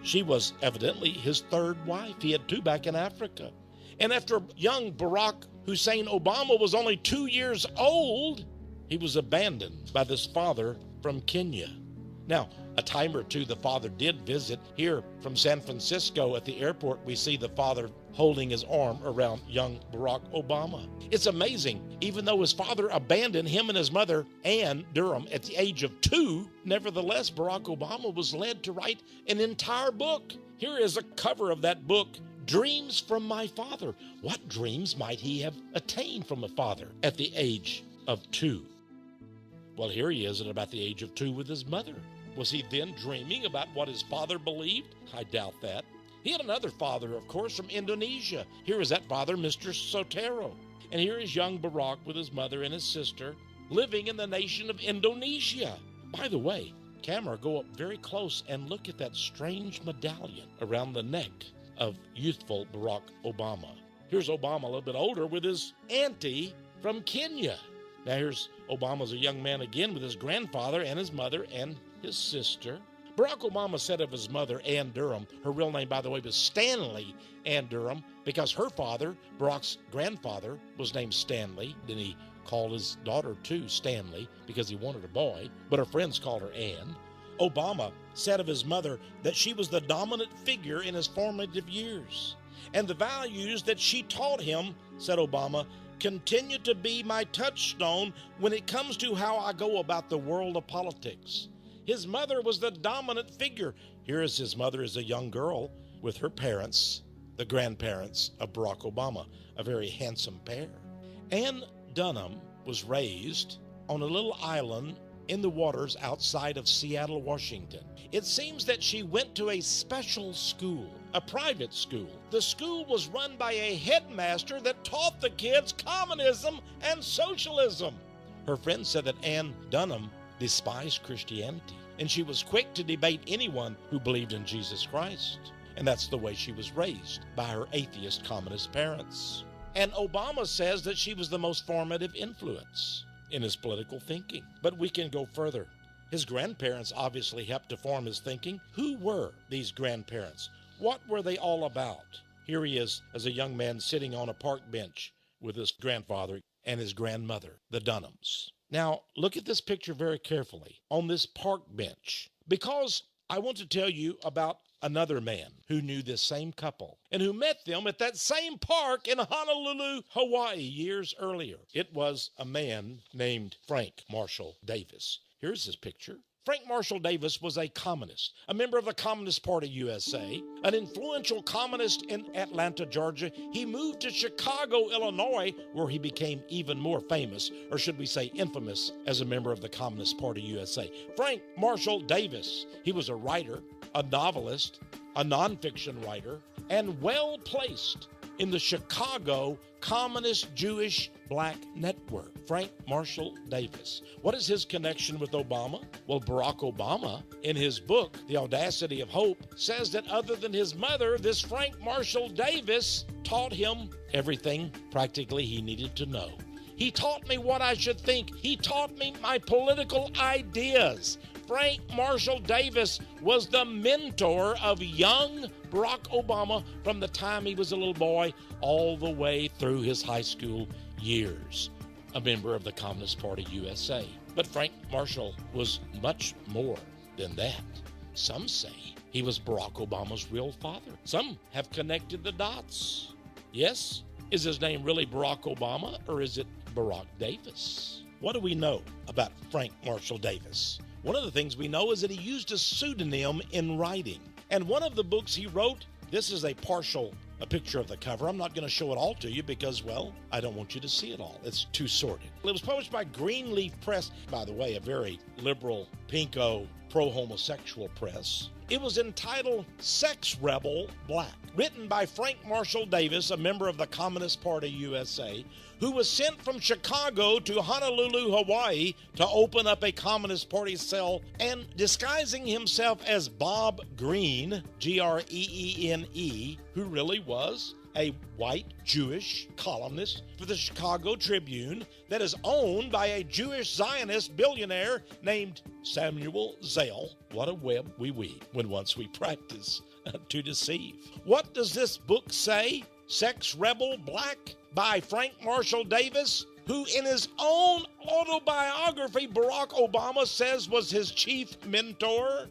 She was evidently his third wife. He had two back in Africa. And after young Barack Hussein Obama was only 2 years old, he was abandoned by this father from Kenya. Now, a time or two the father did visit. Here from San Francisco at the airport, we see the father holding his arm around young Barack Obama. It's amazing, even though his father abandoned him and his mother, Ann Durham, at the age of 2, nevertheless, Barack Obama was led to write an entire book. Here is a cover of that book, Dreams from My Father. What dreams might he have attained from a father at the age of 2? Well, here he is at about the age of 2 with his mother. Was he then dreaming about what his father believed? I doubt that. He had another father, of course, from Indonesia. Here is that father, Mr. Sotero. And here is young Barack with his mother and his sister living in the nation of Indonesia. By the way, camera, go up very close and look at that strange medallion around the neck of youthful Barack Obama. Here's Obama a little bit older with his auntie from Kenya. Now here's Obama as a young man again with his grandfather and his mother and his sister. Barack Obama said of his mother, Ann Durham, her real name, by the way, was Stanley Ann Durham, because her father, Barack's grandfather, was named Stanley. Then he called his daughter, too, Stanley, because he wanted a boy, but her friends called her Ann. Obama said of his mother that she was the dominant figure in his formative years. And the values that she taught him, said Obama, continue to be my touchstone when it comes to how I go about the world of politics. His mother was the dominant figure. Here is his mother as a young girl with her parents, the grandparents of Barack Obama, a very handsome pair. Ann Dunham was raised on a little island in the waters outside of Seattle, Washington. It seems that she went to a special school, a private school. The school was run by a headmaster that taught the kids communism and socialism. Her friends said that Ann Dunham despised Christianity, and she was quick to debate anyone who believed in Jesus Christ. And that's the way she was raised, by her atheist communist parents. And Obama says that she was the most formative influence in his political thinking. But we can go further. His grandparents obviously helped to form his thinking. Who were these grandparents? What were they all about? Here he is as a young man sitting on a park bench with his grandfather and his grandmother, the Dunhams. Now, look at this picture very carefully on this park bench, because I want to tell you about another man who knew this same couple and who met them at that same park in Honolulu, Hawaii, years earlier. It was a man named Frank Marshall Davis. Here's his picture. Frank Marshall Davis was a communist, a member of the Communist Party USA, an influential communist in Atlanta, Georgia. He moved to Chicago, Illinois, where he became even more famous, or should we say infamous, as a member of the Communist Party USA. Frank Marshall Davis, he was a writer, a novelist, a nonfiction writer, and well-placed in the Chicago Communist Jewish Black Network. Frank Marshall Davis. What is his connection with Obama? Well, Barack Obama, in his book, The Audacity of Hope, says that other than his mother, this Frank Marshall Davis taught him everything practically he needed to know. He taught me what I should think. He taught me my political ideas. Frank Marshall Davis was the mentor of young Barack Obama from the time he was a little boy all the way through his high school years, a member of the Communist Party USA. But Frank Marshall was much more than that. Some say he was Barack Obama's real father. Some have connected the dots. Yes, is his name really Barack Obama, or is it Barack Davis? What do we know about Frank Marshall Davis? One of the things we know is that he used a pseudonym in writing. And one of the books he wrote, this is a picture of the cover. I'm not going to show it all to you because, well, I don't want you to see it all. It's too sordid. It was published by Greenleaf Press, by the way, a very liberal, pinko, pro-homosexual press. It was entitled Sex Rebel Black, written by Frank Marshall Davis, a member of the Communist Party USA, who was sent from Chicago to Honolulu, Hawaii, to open up a Communist Party cell, and disguising himself as Bob Greene, Greene, who really was a white Jewish columnist for the Chicago Tribune that is owned by a Jewish Zionist billionaire named Samuel Zell. What a web we weave when once we practice to deceive. What does this book say? Sex Rebel Black by Frank Marshall Davis, who in his own autobiography, Barack Obama says was his chief mentor,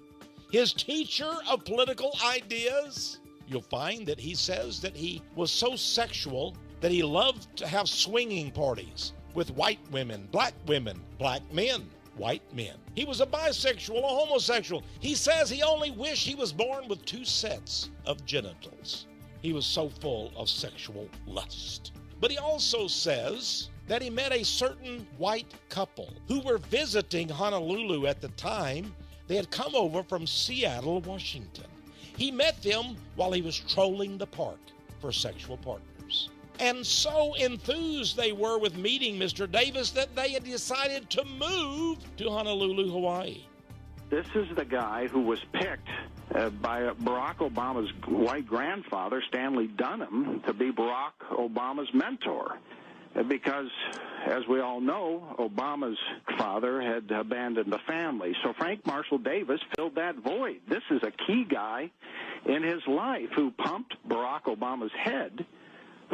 his teacher of political ideas. You'll find that he says that he was so sexual that he loved to have swinging parties with white women, black men, white men. He was a bisexual, a homosexual. He says he only wished he was born with 2 sets of genitals. He was so full of sexual lust. But he also says that he met a certain white couple who were visiting Honolulu at the time. They had come over from Seattle, Washington. He met them while he was trolling the park for sexual partners. And so enthused they were with meeting Mr. Davis that they had decided to move to Honolulu, Hawaii. This is the guy who was picked by Barack Obama's white grandfather, Stanley Dunham, to be Barack Obama's mentor. Because, as we all know, Obama's father had abandoned the family. So Frank Marshall Davis filled that void. This is a key guy in his life who pumped Barack Obama's head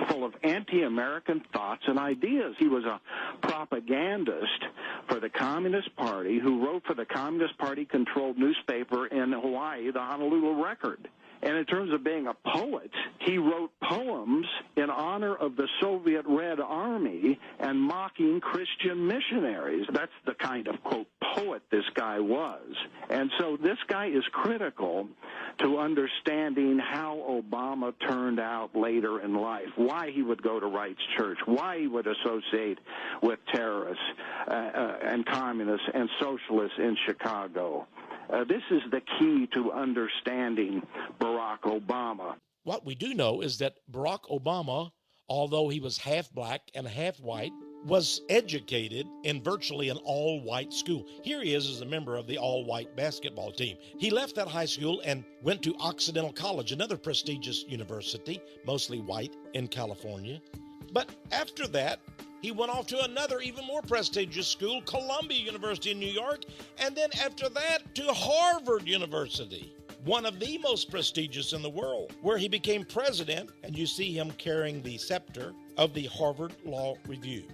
full of anti-American thoughts and ideas. He was a propagandist for the Communist Party who wrote for the Communist Party-controlled newspaper in Hawaii, the Honolulu Record. And in terms of being a poet, he wrote poems in honor of the Soviet Red Army and mocking Christian missionaries. That's the kind of, quote, poet this guy was. And so this guy is critical to understanding how Obama turned out later in life, why he would go to Wright's Church, why he would associate with terrorists and communists and socialists in Chicago. This is the key to understanding Barack Obama. What we do know is that Barack Obama, although he was half black and half white, was educated in virtually an all-white school. Here he is as a member of the all-white basketball team. He left that high school and went to Occidental College, another prestigious university, mostly white, in California. But after that, he went off to another even more prestigious school, Columbia University in New York, and then after that to Harvard University, one of the most prestigious in the world, where he became president, and you see him carrying the scepter of the Harvard Law Review.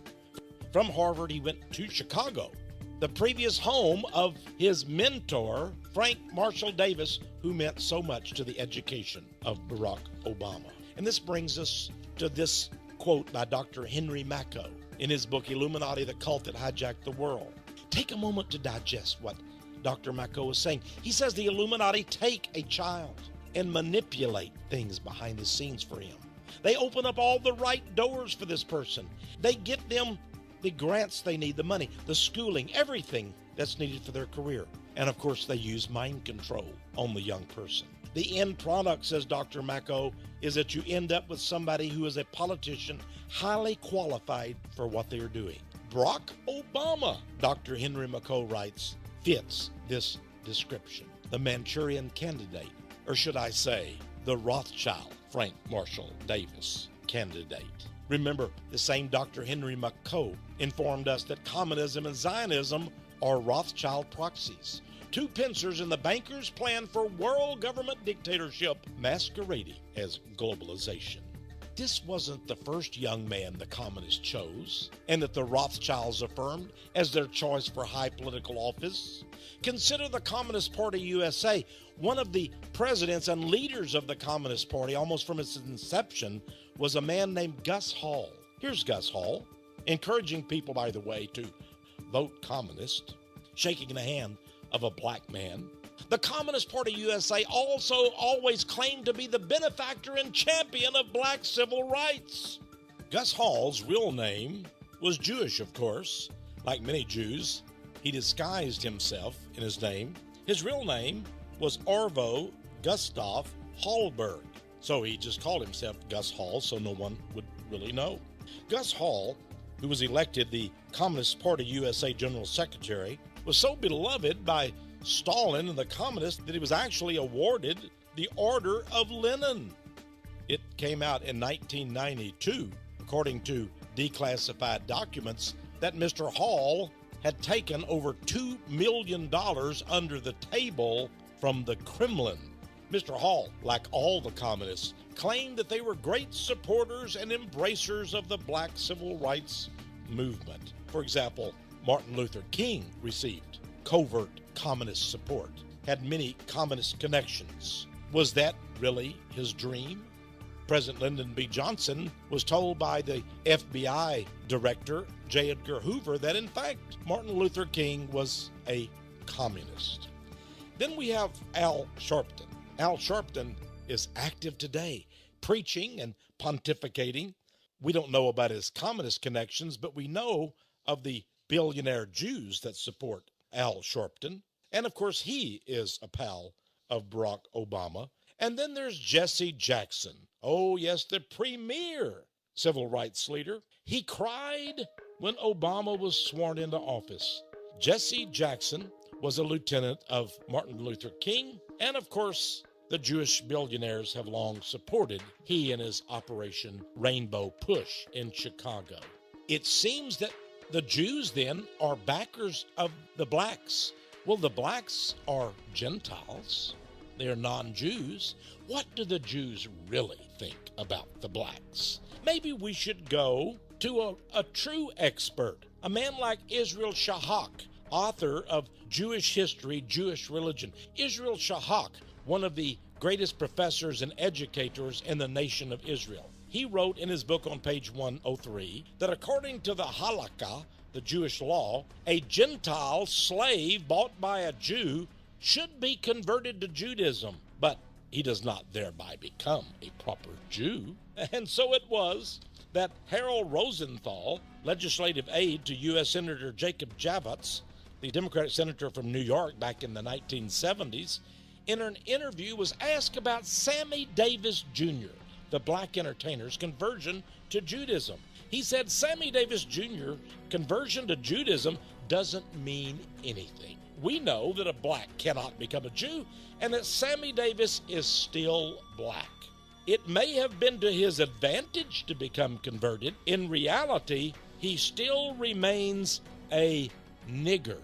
From Harvard, he went to Chicago, the previous home of his mentor, Frank Marshall Davis, who meant so much to the education of Barack Obama. And this brings us to this quote by Dr. Henry Macko in his book, Illuminati, the Cult That Hijacked the World. Take a moment to digest what Dr. Macko is saying. He says the Illuminati take a child and manipulate things behind the scenes for him. They open up all the right doors for this person. They get them the grants they need, the money, the schooling, everything that's needed for their career. And of course, they use mind control on the young person. The end product, says Dr. Macko, is that you end up with somebody who is a politician highly qualified for what they are doing. Barack Obama, Dr. Henry Macko writes, fits this description. The Manchurian Candidate, or should I say, the Rothschild Frank Marshall Davis candidate. Remember, the same Dr. Henry Macko informed us that communism and Zionism are Rothschild proxies, two pincers in the bankers' plan for world government dictatorship masquerading as globalization. This wasn't the first young man the communists chose and that the Rothschilds affirmed as their choice for high political office. Consider the Communist Party USA. One of the presidents and leaders of the Communist Party, almost from its inception, was a man named Gus Hall. Here's Gus Hall, encouraging people, by the way, to vote communist, shaking the hand of a black man. The Communist Party USA also always claimed to be the benefactor and champion of black civil rights. Gus Hall's real name was Jewish, of course. Like many Jews, he disguised himself in his name. His real name was Arvo Gustav Hallberg. So he just called himself Gus Hall so no one would really know. Gus Hall, who was elected the Communist Party USA General Secretary, was so beloved by Stalin and the communists that he was actually awarded the Order of Lenin. It came out in 1992, according to declassified documents, that Mr. Hall had taken over $2 million under the table from the Kremlin. Mr. Hall, like all the communists, claimed that they were great supporters and embracers of the black civil rights movement. For example, Martin Luther King received covert communist support, had many communist connections. Was that really his dream? President Lyndon B. Johnson was told by the FBI director, J. Edgar Hoover, that in fact Martin Luther King was a communist. Then we have Al Sharpton. Al Sharpton is active today, preaching and pontificating. We don't know about his communist connections, but we know of the billionaire Jews that support Al Sharpton. And of course, he is a pal of Barack Obama. And then there's Jesse Jackson. Oh, yes, the premier civil rights leader. He cried when Obama was sworn into office. Jesse Jackson was a lieutenant of Martin Luther King. And of course, the Jewish billionaires have long supported he and his Operation Rainbow Push in Chicago. It seems that the Jews then are backers of the blacks. Well, the blacks are Gentiles. They are non-Jews. What do the Jews really think about the blacks? Maybe we should go to a true expert, a man like Israel Shahak, author of Jewish History, Jewish Religion. Israel Shahak, one of the greatest professors and educators in the nation of Israel. He wrote in his book on page 103 that according to the Halakha, the Jewish law, a Gentile slave bought by a Jew should be converted to Judaism, but he does not thereby become a proper Jew. And so it was that Harold Rosenthal, legislative aide to U.S. Senator Jacob Javits, the Democratic senator from New York back in the 1970s, in an interview was asked about Sammy Davis Jr., the black entertainer's conversion to Judaism. He said Sammy Davis Jr.'s conversion to Judaism doesn't mean anything. We know that a black cannot become a Jew and that Sammy Davis is still black. It may have been to his advantage to become converted. In reality, he still remains a nigger.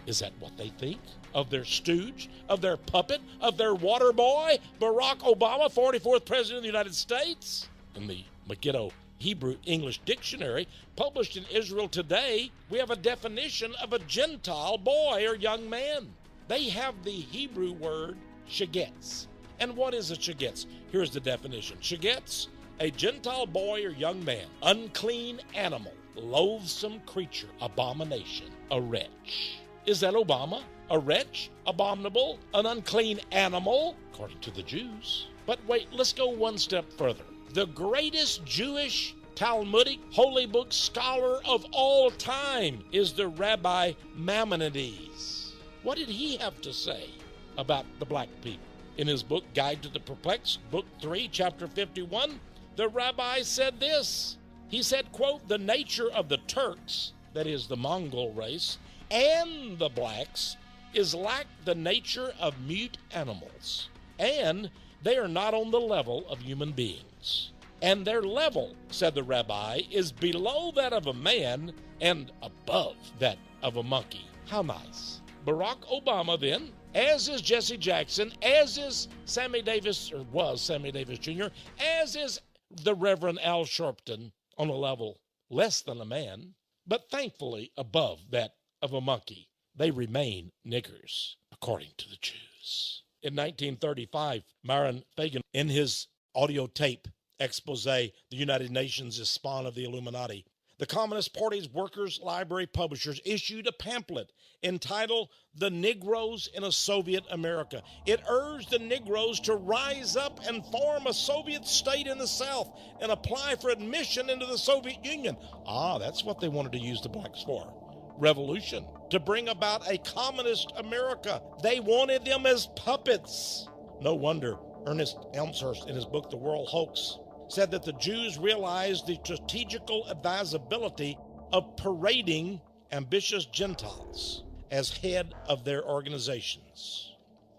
Is that what they think? Of their stooge, of their puppet, of their water boy, Barack Obama, 44th President of the United States? In the Megiddo Hebrew English Dictionary, published in Israel Today, we have a definition of a Gentile boy or young man. They have the Hebrew word shagetz. And what is a shagetz? Here's the definition. Shagetz, a Gentile boy or young man, unclean animal, loathsome creature, abomination, a wretch. Is that Obama? A wretch, abominable, an unclean animal, according to the Jews. But wait, let's go one step further. The greatest Jewish Talmudic holy book scholar of all time is the Rabbi Maimonides. What did he have to say about the black people? In his book, Guide to the Perplexed, Book 3, Chapter 51, the rabbi said this. He said, quote, the nature of the Turks, that is the Mongol race, and the blacks is like the nature of mute animals, and they are not on the level of human beings. And their level, said the rabbi, is below that of a man and above that of a monkey. How nice. Barack Obama then, as is Jesse Jackson, as is Sammy Davis, or was Sammy Davis Jr., as is the Reverend Al Sharpton, on a level less than a man, but thankfully above that of a monkey. They remain niggers, according to the Jews. In 1935, Myron Fagan, in his audio tape expose, The United Nations is Spawn of the Illuminati, the Communist Party's Workers' Library publishers issued a pamphlet entitled The Negroes in a Soviet America. It urged the Negroes to rise up and form a Soviet state in the South and apply for admission into the Soviet Union. That's what they wanted to use the blacks for. Revolution, to bring about a communist America. They wanted them as puppets. No wonder Ernest Elmshurst, in his book, The World Hoax, said that the Jews realized the strategical advisability of parading ambitious Gentiles as head of their organizations.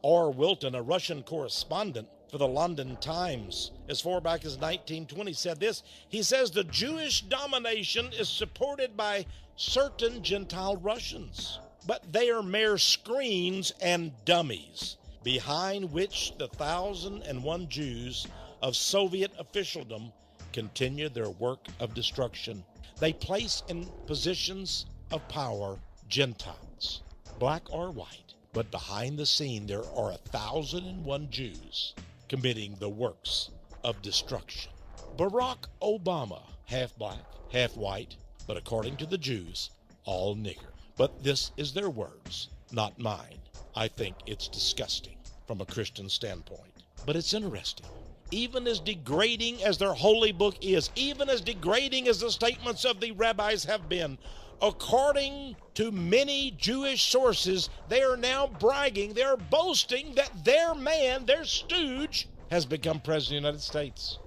R. Wilton, a Russian correspondent for the London Times, as far back as 1920, said this. He says the Jewish domination is supported by certain Gentile Russians, but they are mere screens and dummies behind which the 1,001 Jews of Soviet officialdom continue their work of destruction. They place in positions of power Gentiles, black or white, but behind the scene there are 1,001 Jews committing the works of destruction. Barack Obama, half black, half white, but according to the Jews, all nigger. But this is their words, not mine. I think it's disgusting from a Christian standpoint, but it's interesting. Even as degrading as their holy book is, even as degrading as the statements of the rabbis have been, According to many Jewish sources, they are now bragging, they are boasting that their man, their stooge, has become president of the United States.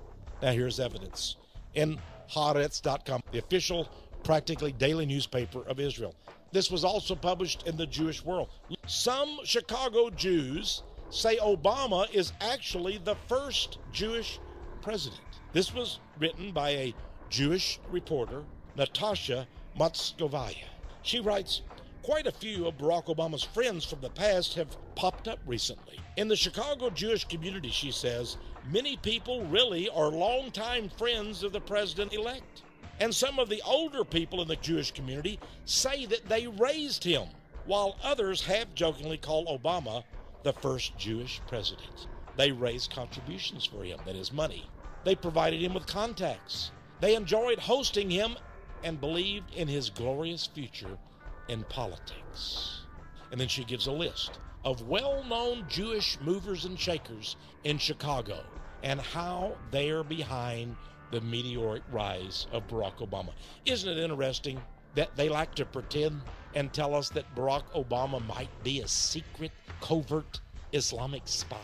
Now here's evidence. In Haaretz.com, the official, practically daily newspaper of Israel. This was also published in the Jewish World. Some Chicago Jews say Obama is actually the first Jewish president. This was written by a Jewish reporter, Natasha Motskovaya. She writes, quite a few of Barack Obama's friends from the past have popped up recently. In the Chicago Jewish community, she says, many people really are longtime friends of the president-elect. And some of the older people in the Jewish community say that they raised him, while others have jokingly called Obama the first Jewish president. They raised contributions for him, that is money. They provided him with contacts. They enjoyed hosting him and believed in his glorious future in politics. And then she gives a list of well-known Jewish movers and shakers in Chicago and how they are behind the meteoric rise of Barack Obama. Isn't it interesting that they like to pretend and tell us that Barack Obama might be a secret, covert Islamic spy?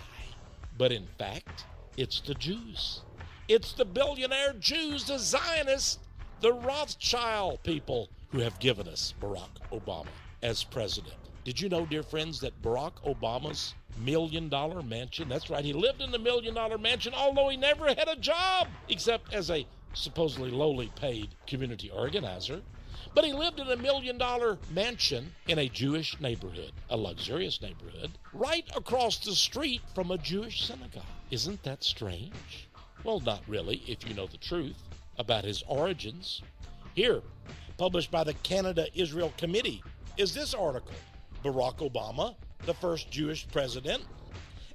But in fact, it's the Jews. It's the billionaire Jews, the Zionists, the Rothschild people who have given us Barack Obama as president. Did you know, dear friends, that Barack Obama's $1 million mansion, that's right, he lived in the $1 million mansion, although he never had a job, except as a supposedly lowly paid community organizer. But he lived in a $1 million mansion in a Jewish neighborhood, a luxurious neighborhood, right across the street from a Jewish synagogue. Isn't that strange? Well, not really, if you know the truth about his origins. Here, published by the Canada-Israel Committee, is this article, Barack Obama, the first Jewish president.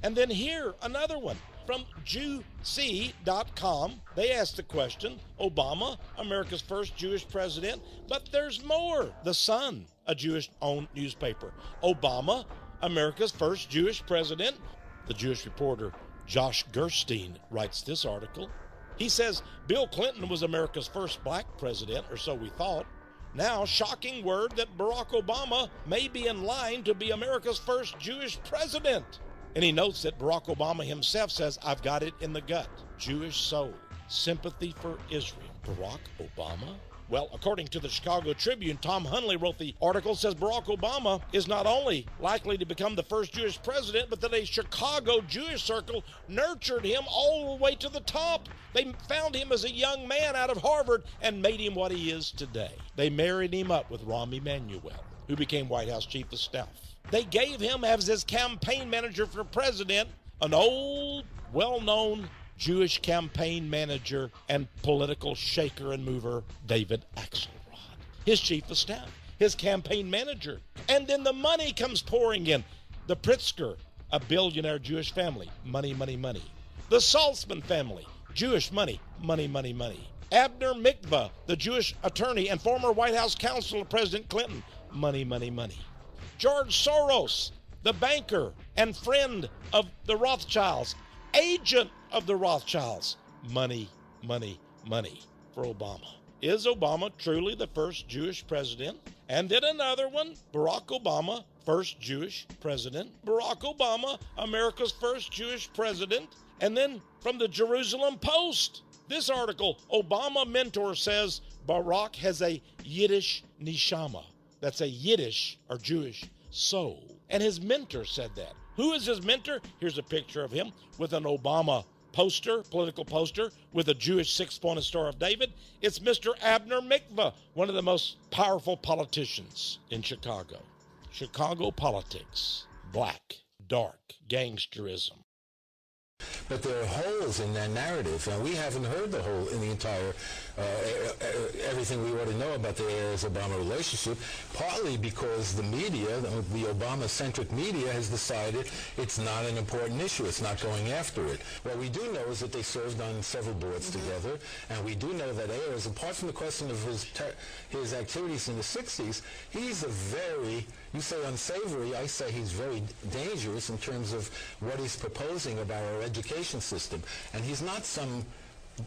And then here, another one from Jewc.com. They asked the question, Obama, America's first Jewish president, but there's more. The Sun, a Jewish-owned newspaper. Obama, America's first Jewish president. The Jewish reporter Josh Gerstein writes this article. He says, Bill Clinton was America's first black president, or so we thought. Now, shocking word that Barack Obama may be in line to be America's first Jewish president. And he notes that Barack Obama himself says, I've got it in the gut. Jewish soul, sympathy for Israel. Barack Obama? Well, according to the Chicago Tribune, Tom Hunley wrote the article, says Barack Obama is not only likely to become the first Jewish president, but that a Chicago Jewish circle nurtured him all the way to the top. They found him as a young man out of Harvard and made him what he is today. They married him up with Rahm Emanuel, who became White House Chief of Staff. They gave him as his campaign manager for president an old, well-known Jewish campaign manager and political shaker and mover, David Axelrod, his chief of staff, his campaign manager. And then the money comes pouring in. The Pritzker, a billionaire Jewish family, money, money, money. The Saltzman family, Jewish money, money, money, money. Abner Mikva, the Jewish attorney and former White House counsel of President Clinton, money, money, money. George Soros, the banker and friend of the Rothschilds, agent of the Rothschilds. Money, money, money for Obama. Is Obama truly the first Jewish president? And then another one, Barack Obama, first Jewish president. Barack Obama, America's first Jewish president. And then from the Jerusalem Post, this article, Obama mentor says Barack has a Yiddish neshama. That's a Yiddish or Jewish soul. And his mentor said that. Who is his mentor? Here's a picture of him with an Obama poster, political poster, with a Jewish six-pointed Star of David. It's Mr. Abner Mikva, one of the most powerful politicians in Chicago. Chicago politics, black, dark, gangsterism. But there are holes in that narrative, and we haven't heard the whole in the entire, everything we ought to know about the Ayers-Obama relationship, partly because the media, the Obama-centric media, has decided it's not an important issue. It's not going after it. What we do know is that they served on several boards together, and we do know that Ayers, apart from the question of his activities in the 60s, he's a very, you say unsavory, I say he's very dangerous in terms of what he's proposing about our education system. And he's not some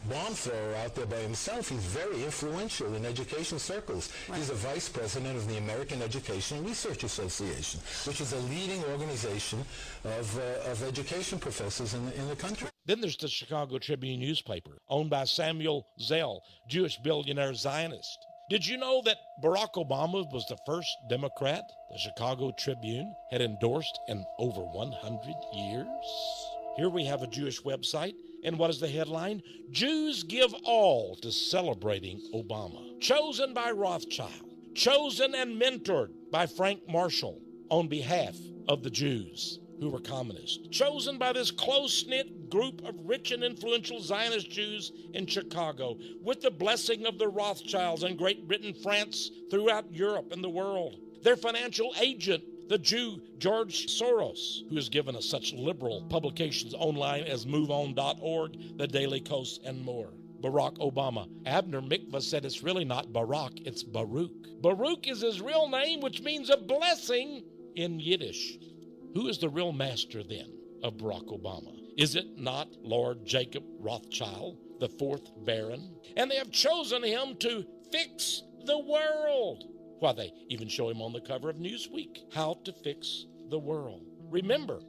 bomb thrower out there by himself. He's very influential in education circles. Right. He's a vice president of the American Education Research Association, which is a leading organization of education professors in the country. Then there's the Chicago Tribune newspaper, owned by Samuel Zell, Jewish billionaire Zionist. Did you know that Barack Obama was the first Democrat the Chicago Tribune had endorsed in over 100 years? Here we have a Jewish website, and what is the headline? Jews give all to celebrating Obama. Chosen by Rothschild, chosen and mentored by Frank Marshall on behalf of the Jews who were communists. Chosen by this close-knit group of rich and influential Zionist Jews in Chicago with the blessing of the Rothschilds in Great Britain, France, throughout Europe and the world. Their financial agent, the Jew George Soros, who has given us such liberal publications online as MoveOn.org, The Daily Kos, and more. Barack Obama. Abner Mikva said it's really not Barack, it's Baruch. Baruch is his real name, which means a blessing in Yiddish. Who is the real master, then, of Barack Obama? Is it not Lord Jacob Rothschild, the 4th Baron? And they have chosen him to fix the world. Why, they even show him on the cover of Newsweek, How to Fix the World. Remember,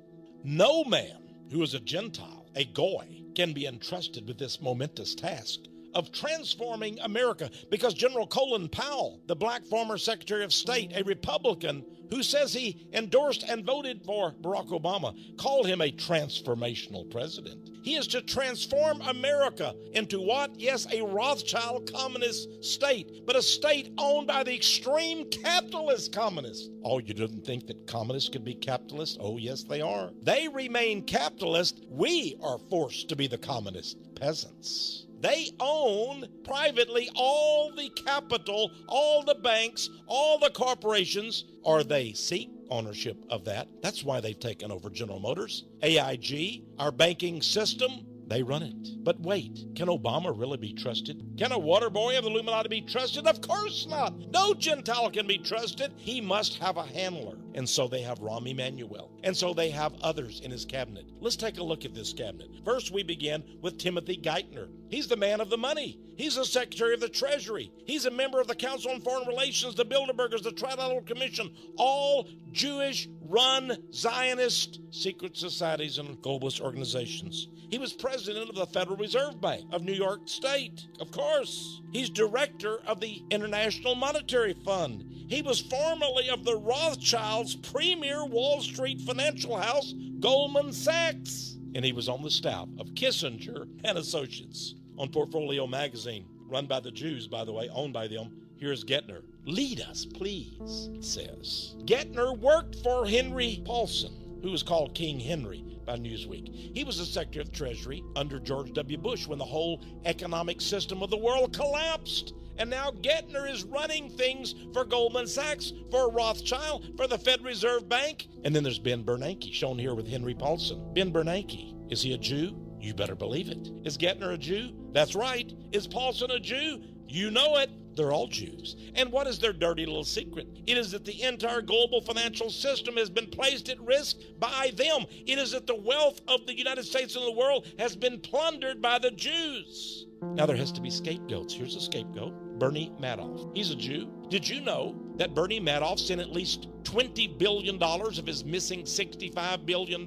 no man who is a Gentile, a Goy, can be entrusted with this momentous task of transforming America, because General Colin Powell, the black former Secretary of State, a Republican who says he endorsed and voted for Barack Obama, called him a transformational president. He is to transform America into what? Yes, a Rothschild communist state, but a state owned by the extreme capitalist communists. Oh, you didn't think that communists could be capitalists? Oh, yes, they are. They remain capitalist. We are forced to be the communist peasants. They own privately all the capital, all the banks, all the corporations, or they seek ownership of that. That's why they've taken over General Motors, AIG, our banking system. They run it. But wait, can Obama really be trusted? Can a water boy of the Illuminati be trusted? Of course not. No Gentile can be trusted. He must have a handler. And so they have Rahm Emanuel. And so they have others in his cabinet. Let's take a look at this cabinet. First, we begin with Timothy Geithner. He's the man of the money. He's the Secretary of the Treasury. He's a member of the Council on Foreign Relations, the Bilderbergers, the Trilateral Commission, all Jewish-run Zionist secret societies and globalist organizations. He was president of the Federal Reserve Bank of New York State, of course. He's director of the International Monetary Fund. He was formerly of the Rothschilds' premier Wall Street financial house, Goldman Sachs. And he was on the staff of Kissinger and Associates. On Portfolio magazine, run by the Jews, by the way, owned by them, here's Geithner. Lead us, please, it says. Geithner worked for Henry Paulson, who was called King Henry by Newsweek. He was the Secretary of the Treasury under George W. Bush when the whole economic system of the world collapsed. And now Geithner is running things for Goldman Sachs, for Rothschild, for the Fed Reserve Bank. And then there's Ben Bernanke, shown here with Henry Paulson. Ben Bernanke, is he a Jew? You better believe it. Is Geithner a Jew? That's right. Is Paulson a Jew? You know it. They're all Jews. And what is their dirty little secret? It is that the entire global financial system has been placed at risk by them. It is that the wealth of the United States and the world has been plundered by the Jews. Now there has to be scapegoats. Here's a scapegoat, Bernie Madoff. He's a Jew. Did you know that Bernie Madoff sent at least $20 billion of his missing $65 billion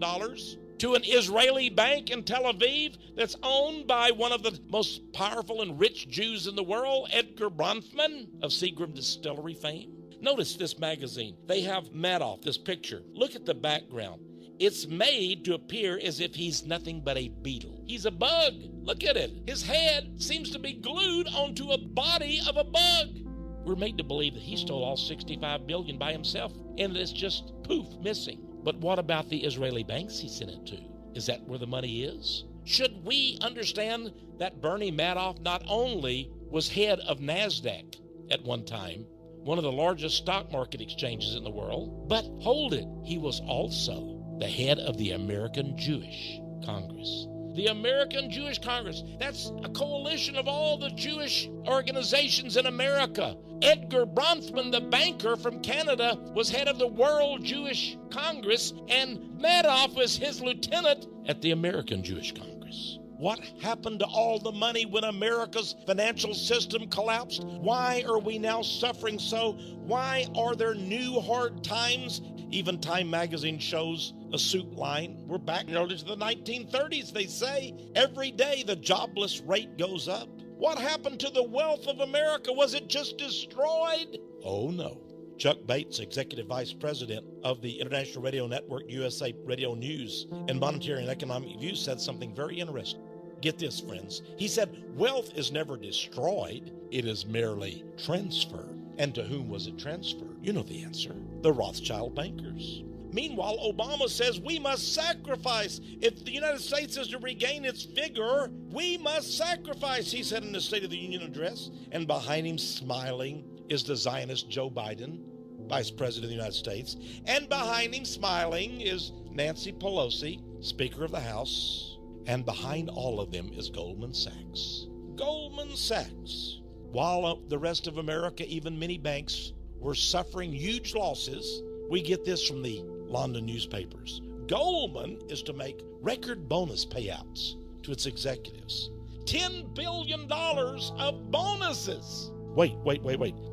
to an Israeli bank in Tel Aviv that's owned by one of the most powerful and rich Jews in the world, Edgar Bronfman of Seagram Distillery fame? Notice this magazine. They have Madoff, this picture. Look at the background. It's made to appear as if he's nothing but a beetle. He's a bug. Look at it. His head seems to be glued onto a body of a bug. We're made to believe that he stole all $65 billion by himself, and it's just poof, missing. But what about the Israeli banks he sent it to? Is that where the money is? Should we understand that Bernie Madoff not only was head of NASDAQ at one time, one of the largest stock market exchanges in the world, but hold it, he was also the head of the American Jewish Congress. The American Jewish Congress, that's a coalition of all the Jewish organizations in America. Edgar Bronfman, the banker from Canada, was head of the World Jewish Congress, and Madoff was his lieutenant at the American Jewish Congress. What happened to all the money when America's financial system collapsed? Why are we now suffering so? Why are there new hard times? Even Time magazine shows a suit line. We're back nearly to the 1930s, they say. Every day the jobless rate goes up. What happened to the wealth of America? Was it just destroyed? Oh, no. Chuck Bates, Executive Vice President of the International Radio Network, USA Radio News, and Monetary and Economic Views, said something very interesting. Get this, friends. He said, wealth is never destroyed. It is merely transferred. And to whom was it transferred? You know the answer. The Rothschild bankers. Meanwhile, Obama says we must sacrifice. If the United States is to regain its vigor, we must sacrifice, he said in the State of the Union address. And behind him, smiling, is the Zionist Joe Biden, Vice President of the United States. And behind him, smiling, is Nancy Pelosi, Speaker of the House. And behind all of them is Goldman Sachs. Goldman Sachs. While the rest of America, even many banks, were suffering huge losses, we get this from the London newspapers. Goldman is to make record bonus payouts to its executives. $10 billion of bonuses. Wait.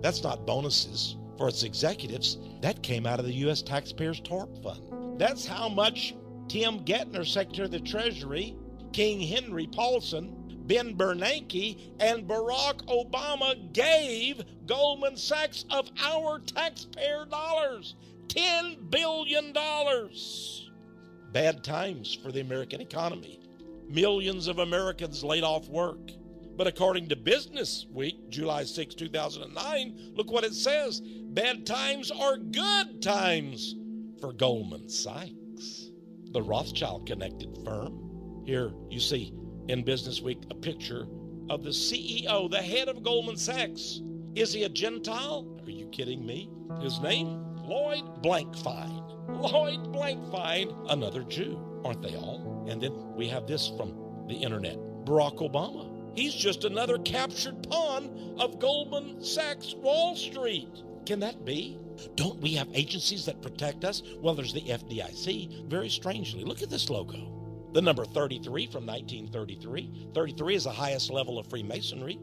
That's not bonuses for its executives. That came out of the U.S. taxpayers' TARP fund. That's how much Tim Geithner, Secretary of the Treasury, King Henry Paulson, Ben Bernanke, and Barack Obama gave Goldman Sachs of our taxpayer dollars. $10 billion. Bad times for the American economy. Millions of Americans laid off work. But according to Business Week, July 6, 2009, look what it says. Bad times are good times for Goldman Sachs, the Rothschild-connected firm. Here you see in Business Week a picture of the CEO, the head of Goldman Sachs. Is he a Gentile? Are you kidding me? His name? Lloyd Blankfein. Lloyd Blankfein, another Jew. Aren't they all? And then we have this from the internet. Barack Obama. He's just another captured pawn of Goldman Sachs Wall Street. Can that be? Don't we have agencies that protect us? Well, there's the FDIC. Very strangely, look at this logo. The number 33 from 1933. 33 is the highest level of Freemasonry.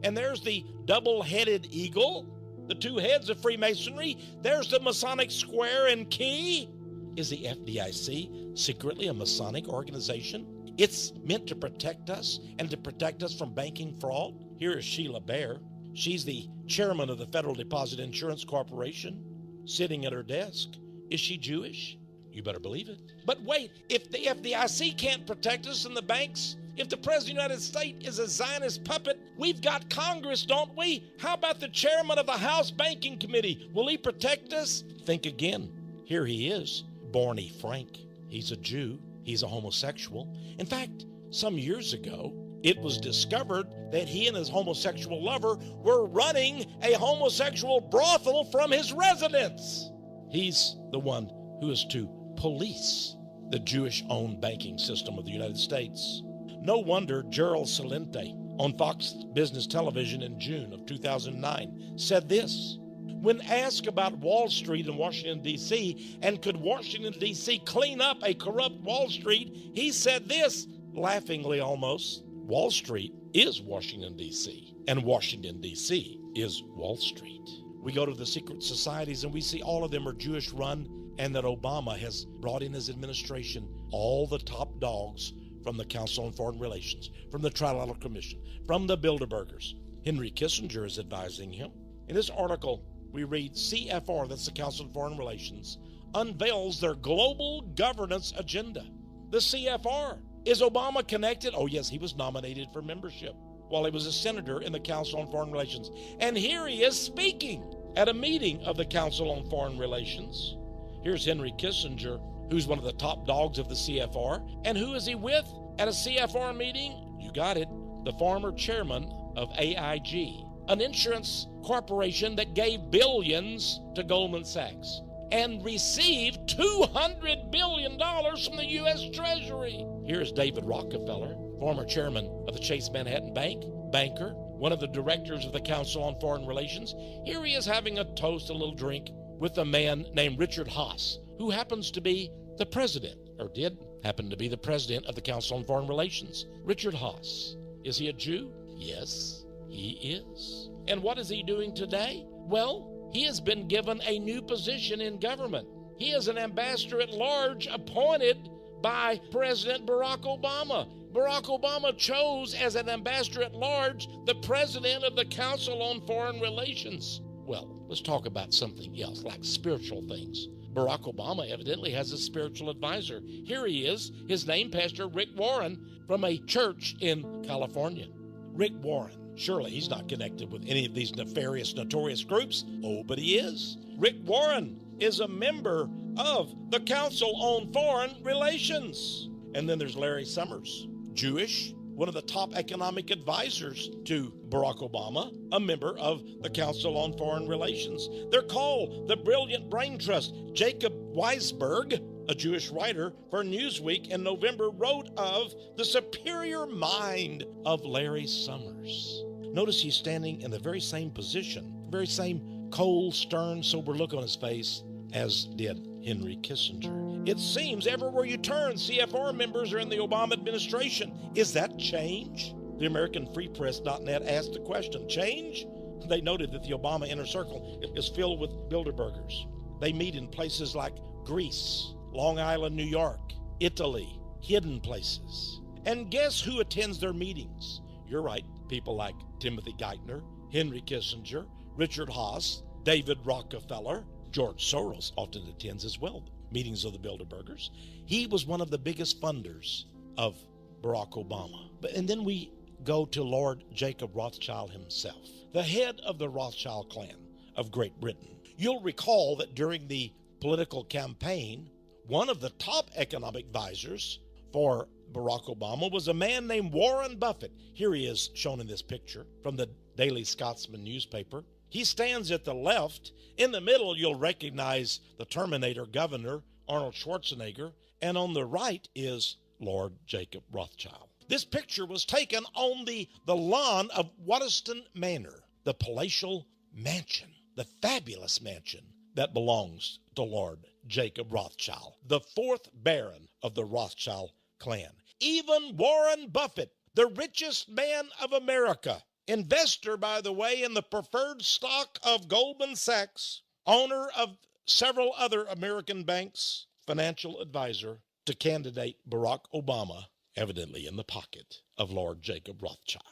And there's the double-headed eagle, the two heads of Freemasonry. There's the Masonic square and key. Is the FDIC secretly a Masonic organization? It's meant to protect us and to protect us from banking fraud. Here is Sheila Bair. She's the chairman of the Federal Deposit Insurance Corporation, sitting at her desk. Is she Jewish? You better believe it. But wait, if the FDIC can't protect us and the banks, if the President of the United States is a Zionist puppet, we've got Congress, don't we? How about the chairman of the House Banking Committee? Will he protect us? Think again. Here he is, Barney Frank. He's a Jew. He's a homosexual. In fact, some years ago, it was discovered that he and his homosexual lover were running a homosexual brothel from his residence. He's the one who is to police the Jewish-owned banking system of the United States. No wonder Gerald Celente on Fox Business Television in June of 2009 said this. When asked about Wall Street in Washington, D.C., and could Washington, D.C. clean up a corrupt Wall Street, he said this, laughingly almost, Wall Street is Washington, D.C., and Washington, D.C. is Wall Street. We go to the secret societies and we see all of them are Jewish-run, and that Obama has brought in his administration all the top dogs from the Council on Foreign Relations, from the Trilateral Commission, from the Bilderbergers. Henry Kissinger is advising him. In this article, we read CFR, that's the Council on Foreign Relations, unveils their global governance agenda. The CFR. Is Obama connected? Oh, yes, he was nominated for membership while he was a senator in the Council on Foreign Relations. And here he is speaking at a meeting of the Council on Foreign Relations. Here's Henry Kissinger, who's one of the top dogs of the CFR. And who is he with at a CFR meeting? You got it, the former chairman of AIG, an insurance corporation that gave billions to Goldman Sachs and received $200 billion from the U.S. Treasury. Here's David Rockefeller, former chairman of the Chase Manhattan Bank, banker, one of the directors of the Council on Foreign Relations. Here he is having a toast, a little drink, with a man named Richard Haas, who happens to be the president, or did happened to be the president of the Council on Foreign Relations, Richard Haass. Is he a Jew? Yes, he is. And what is he doing today? Well, he has been given a new position in government. He is an ambassador at large appointed by President Barack Obama. Barack Obama chose as an ambassador at large the president of the Council on Foreign Relations. Well, let's talk about something else, like spiritual things. Barack Obama evidently has a spiritual advisor. Here he is, his name, Pastor Rick Warren, from a church in California. Rick Warren. Surely he's not connected with any of these nefarious, notorious groups. Oh, but he is. Rick Warren is a member of the Council on Foreign Relations. And then there's Larry Summers, Jewish, one of the top economic advisors to Barack Obama, a member of the Council on Foreign Relations. They're called the Brilliant Brain Trust. Jacob Weisberg, a Jewish writer for Newsweek in November, wrote of the superior mind of Larry Summers. Notice he's standing in the very same position, very same cold, stern, sober look on his face as did Henry Kissinger. It seems everywhere you turn, CFR members are in the Obama administration. Is that change? The American Free Press.net asked the question, change? They noted that the Obama inner circle is filled with Bilderbergers. They meet in places like Greece, Long Island, New York, Italy, hidden places. And guess who attends their meetings? You're right, people like Timothy Geithner, Henry Kissinger, Richard Haass, David Rockefeller. George Soros often attends as well, meetings of the Bilderbergers. He was one of the biggest funders of Barack Obama. And then we go to Lord Jacob Rothschild himself, the head of the Rothschild clan of Great Britain. You'll recall that during the political campaign, one of the top economic advisors for Barack Obama was a man named Warren Buffett. Here he is shown in this picture from the Daily Scotsman newspaper. He stands at the left. In the middle, you'll recognize the Terminator governor, Arnold Schwarzenegger, and on the right is Lord Jacob Rothschild. This picture was taken on the lawn of Waddesdon Manor, the palatial mansion, the fabulous mansion that belongs to Lord Jacob Rothschild, the fourth Baron of the Rothschild clan. Even Warren Buffett, the richest man of America, investor, by the way, in the preferred stock of Goldman Sachs, owner of several other American banks, financial advisor to candidate Barack Obama, evidently in the pocket of Lord Jacob Rothschild.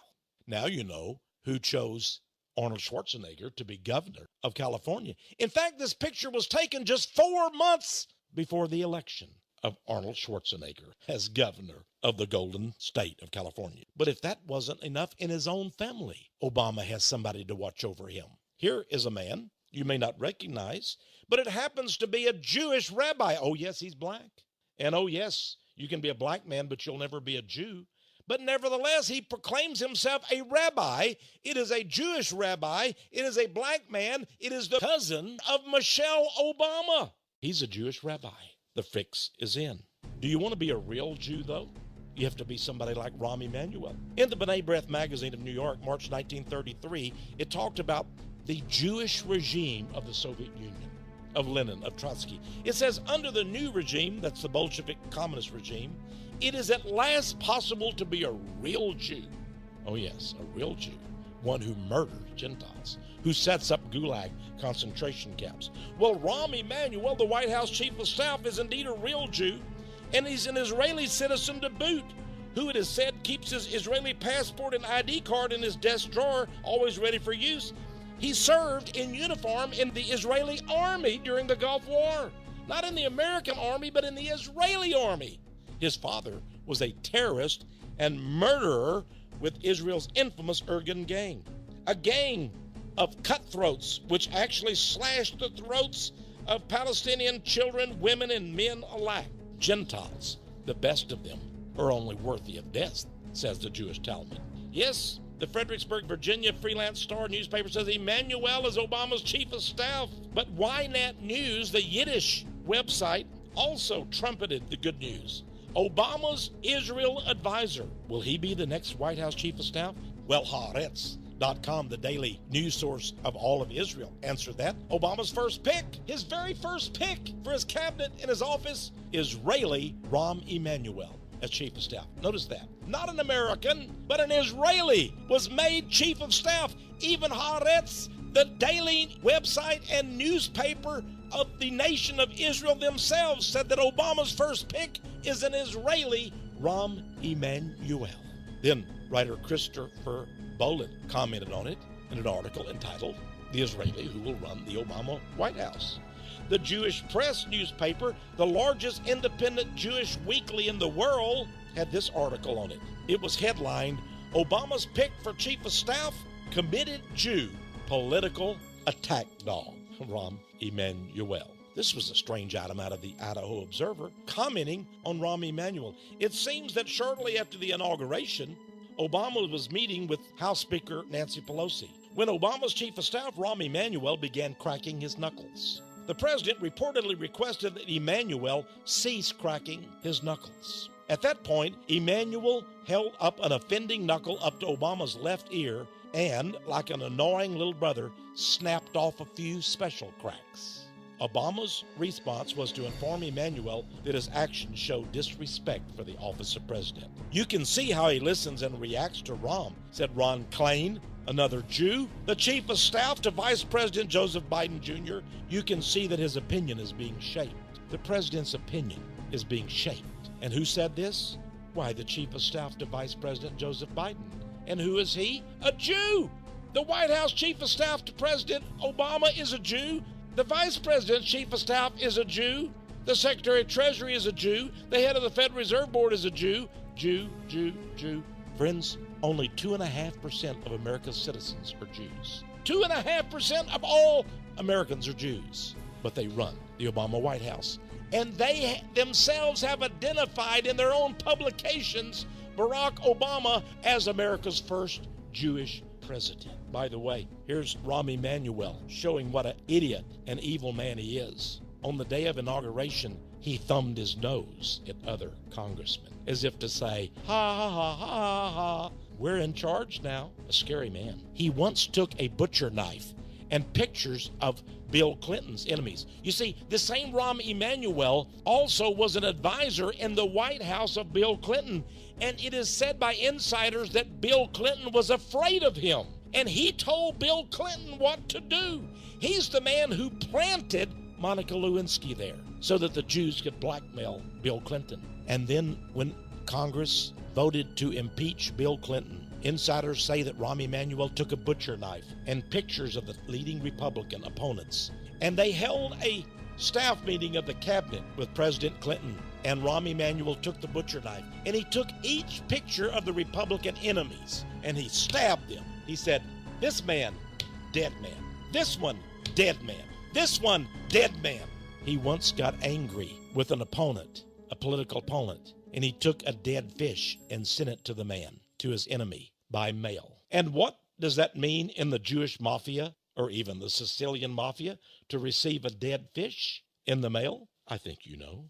Now you know who chose Arnold Schwarzenegger to be governor of California. In fact, this picture was taken just 4 months before the election of Arnold Schwarzenegger as governor of the Golden State of California. But if that wasn't enough, in his own family, Obama has somebody to watch over him. Here is a man you may not recognize, but it happens to be a Jewish rabbi. Oh, yes, he's black. And oh, yes, you can be a black man, but you'll never be a Jew. But nevertheless, he proclaims himself a rabbi. It is a Jewish rabbi. It is a black man. It is the cousin of Michelle Obama. He's a Jewish rabbi. The fix is in. Do you want to be a real Jew, though? You have to be somebody like Rahm Emanuel. In the B'nai B'rith magazine of New York, March 1933, it talked about the Jewish regime of the Soviet Union, of Lenin, of Trotsky. It says, under the new regime, that's the Bolshevik communist regime, it is at last possible to be a real Jew. Oh yes, a real Jew. One who murders Gentiles, who sets up gulag concentration camps. Well, Rahm Emanuel, the White House chief of staff, is indeed a real Jew, and he's an Israeli citizen to boot, who it is said keeps his Israeli passport and ID card in his desk drawer, always ready for use. He served in uniform in the Israeli army during the Gulf War. Not in the American army, but in the Israeli army. His father was a terrorist and murderer with Israel's infamous Irgun gang, a gang of cutthroats which actually slashed the throats of Palestinian children, women, and men alike. Gentiles, the best of them, are only worthy of death, says the Jewish Talmud. Yes, the Fredericksburg, Virginia Freelance Star newspaper says Emanuel is Obama's chief of staff. But Ynet News, the Yiddish website, also trumpeted the good news. Obama's Israel advisor. Will he be the next White House chief of staff? Well, Haaretz TEXE.com, the daily news source of all of Israel, answered that. Obama's first pick, his very first pick for his cabinet in his office, Israeli Rahm Emanuel as chief of staff. Notice that. Not an American, but an Israeli was made chief of staff. Even Haaretz, the daily website and newspaper of the nation of Israel themselves, said that Obama's first pick is an Israeli, Rahm Emanuel. Then writer Christopher Bolin commented on it in an article entitled, "The Israeli Who Will Run the Obama White House." The Jewish Press newspaper, the largest independent Jewish weekly in the world, had this article on it. It was headlined, "Obama's Pick for Chief of Staff, Committed Jew, Political Attack Dog, Rahm Emanuel." This was a strange item out of the Idaho Observer, commenting on Rahm Emanuel. It seems that shortly after the inauguration, Obama was meeting with House Speaker Nancy Pelosi, when Obama's chief of staff, Rahm Emanuel, began cracking his knuckles. The president reportedly requested that Emanuel cease cracking his knuckles. At that point, Emanuel held up an offending knuckle up to Obama's left ear and, like an annoying little brother, snapped off a few special cracks. Obama's response was to inform Emanuel that his actions showed disrespect for the office of president. "You can see how he listens and reacts to Rahm," said Ron Klain, another Jew, the chief of staff to Vice President Joseph Biden Jr. "You can see that his opinion is being shaped." The president's opinion is being shaped. And who said this? Why, the chief of staff to Vice President Joseph Biden. And who is he? A Jew! The White House chief of staff to President Obama is a Jew. The Vice President's chief of staff is a Jew. The Secretary of Treasury is a Jew. The head of the Federal Reserve Board is a Jew. Jew. Friends, only 2.5% of America's citizens are Jews. 2.5% of all Americans are Jews. But they run the Obama White House. And they themselves have identified in their own publications Barack Obama as America's first Jewish president. By the way, here's Rahm Emanuel showing what an idiot and evil man he is. On the day of inauguration, he thumbed his nose at other congressmen, as if to say, ha, ha, ha, ha, ha, we're in charge now. A scary man. He once took a butcher knife and pictures of Bill Clinton's enemies. You see, the same Rahm Emanuel also was an advisor in the White House of Bill Clinton, and it is said by insiders that Bill Clinton was afraid of him, and he told Bill Clinton what to do. He's the man who planted Monica Lewinsky there so that the Jews could blackmail Bill Clinton. And then when Congress voted to impeach Bill Clinton, insiders say that Rahm Emanuel took a butcher knife and pictures of the leading Republican opponents. And they held a staff meeting of the cabinet with President Clinton. And Rahm Emanuel took the butcher knife and he took each picture of the Republican enemies and he stabbed them. He said, "This man, dead man. This one, dead man. This one, dead man." He once got angry with an opponent, a political opponent, and he took a dead fish and sent it to the man, to his enemy, by mail. And what does that mean in the Jewish mafia, or even the Sicilian mafia, to receive a dead fish in the mail? I think you know.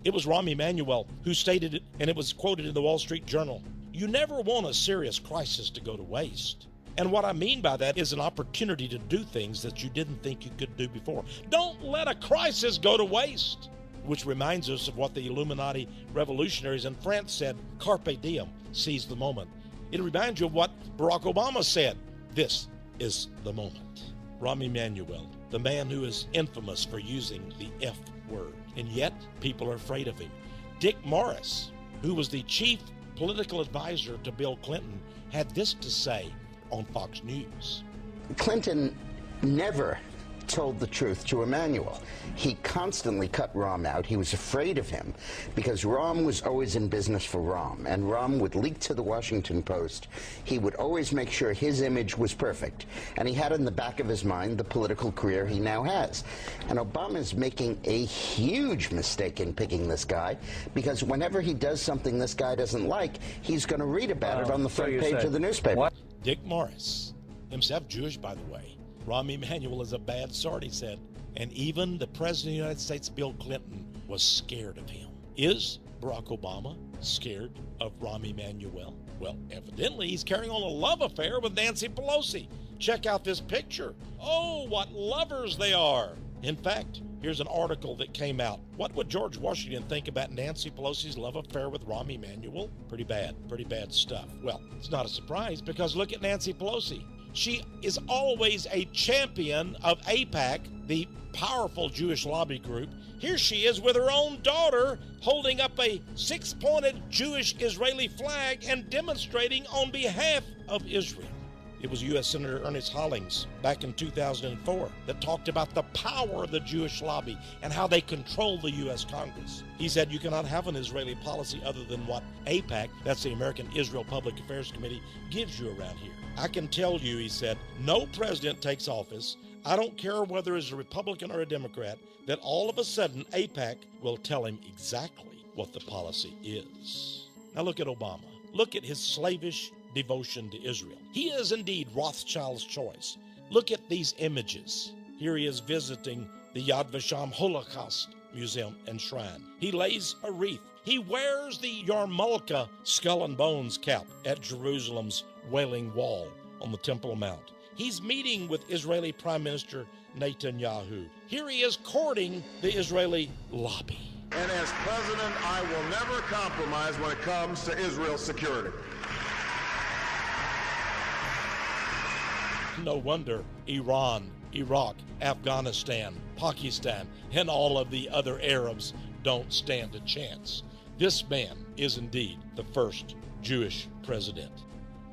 It was Rahm Emanuel who stated it, and it was quoted in the Wall Street Journal. You never want a serious crisis to go to waste. And what I mean by that is an opportunity to do things that you didn't think you could do before. Don't let a crisis go to waste. Which reminds us of what the Illuminati revolutionaries in France said, carpe diem, seize the moment. It reminds you of what Barack Obama said, this is the moment. Rahm Emanuel, the man who is infamous for using the F word, and yet people are afraid of him. Dick Morris, who was the chief political advisor to Bill Clinton, had this to say on Fox News. Clinton never told the truth to Emanuel. He constantly cut Rahm out. He was afraid of him because Rahm was always in business for Rahm, and Rahm would leak to the Washington Post. He would always make sure his image was perfect, and he had in the back of his mind the political career he now has. And Obama is making a huge mistake in picking this guy, because whenever he does something this guy doesn't like, he's going to read about it on the front page of the newspaper. What? Dick Morris, himself Jewish, by the way. Rahm Emanuel is a bad sort, he said. And even the President of the United States, Bill Clinton, was scared of him. Is Barack Obama scared of Rahm Emanuel? Well, evidently he's carrying on a love affair with Nancy Pelosi. Check out this picture. Oh, what lovers they are. In fact, here's an article that came out. What would George Washington think about Nancy Pelosi's love affair with Rahm Emanuel? Pretty bad stuff. Well, it's not a surprise because look at Nancy Pelosi. She is always a champion of AIPAC, the powerful Jewish lobby group. Here she is with her own daughter holding up a six-pointed Jewish-Israeli flag and demonstrating on behalf of Israel. It was U.S. Senator Ernest Hollings back in 2004 that talked about the power of the Jewish lobby and how they control the U.S. Congress. He said you cannot have an Israeli policy other than what AIPAC, that's the American Israel Public Affairs Committee, gives you around here. I can tell you, he said, no president takes office, I don't care whether it's a Republican or a Democrat, that all of a sudden AIPAC will tell him exactly what the policy is. Now look at Obama. Look at his slavish devotion to Israel. He is indeed Rothschild's choice. Look at these images. Here he is visiting the Yad Vashem Holocaust Museum and Shrine. He lays a wreath. He wears the Yarmulke skull and bones cap at Jerusalem's Wailing Wall on the Temple Mount. He's meeting with Israeli Prime Minister Netanyahu. Here he is courting the Israeli lobby. And as president, I will never compromise when it comes to Israel's security. No wonder Iran, Iraq, Afghanistan, Pakistan, and all of the other Arabs don't stand a chance. This man is indeed the first Jewish president.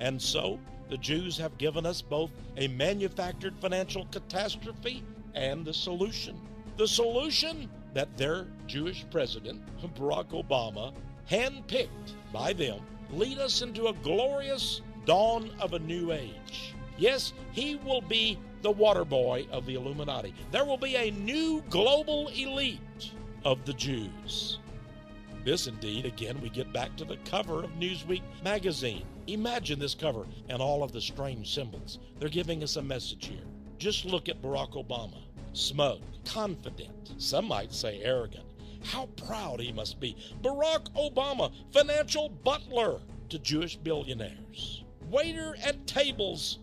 And so the Jews have given us both a manufactured financial catastrophe and the solution. The solution that their Jewish president, Barack Obama, handpicked by them, lead us into a glorious dawn of a new age. Yes, he will be the water boy of the Illuminati. There will be a new global elite of the Jews. This indeed, again, we get back to the cover of Newsweek magazine. Imagine this cover and all of the strange symbols. They're giving us a message here. Just look at Barack Obama. Smug, confident, some might say arrogant. How proud he must be. Barack Obama, financial butler to Jewish billionaires. Waiter at tables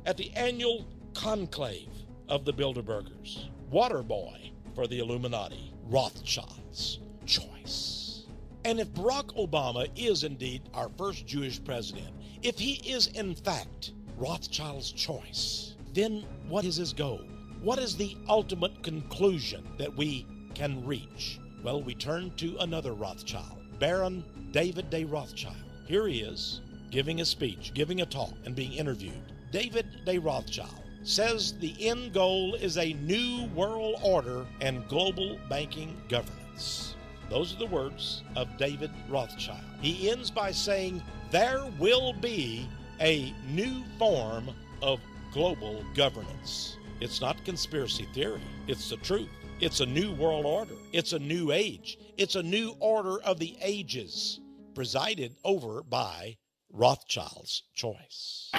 at the annual conclave of the Bilderbergers. Water boy for the Illuminati. Rothschild's choice. And if Barack Obama is indeed our first Jewish president, if he is in fact Rothschild's choice, then what is his goal? What is the ultimate conclusion that we can reach? Well, we turn to another Rothschild, Baron David de Rothschild. Here he is, giving a speech, giving a talk, and being interviewed. David de Rothschild says the end goal is a new world order and global banking governance. Those are the words of David Rothschild. He ends by saying there will be a new form of global governance. It's not conspiracy theory. It's the truth. It's a new world order. It's a new age. It's a new order of the ages presided over by Rothschild's choice.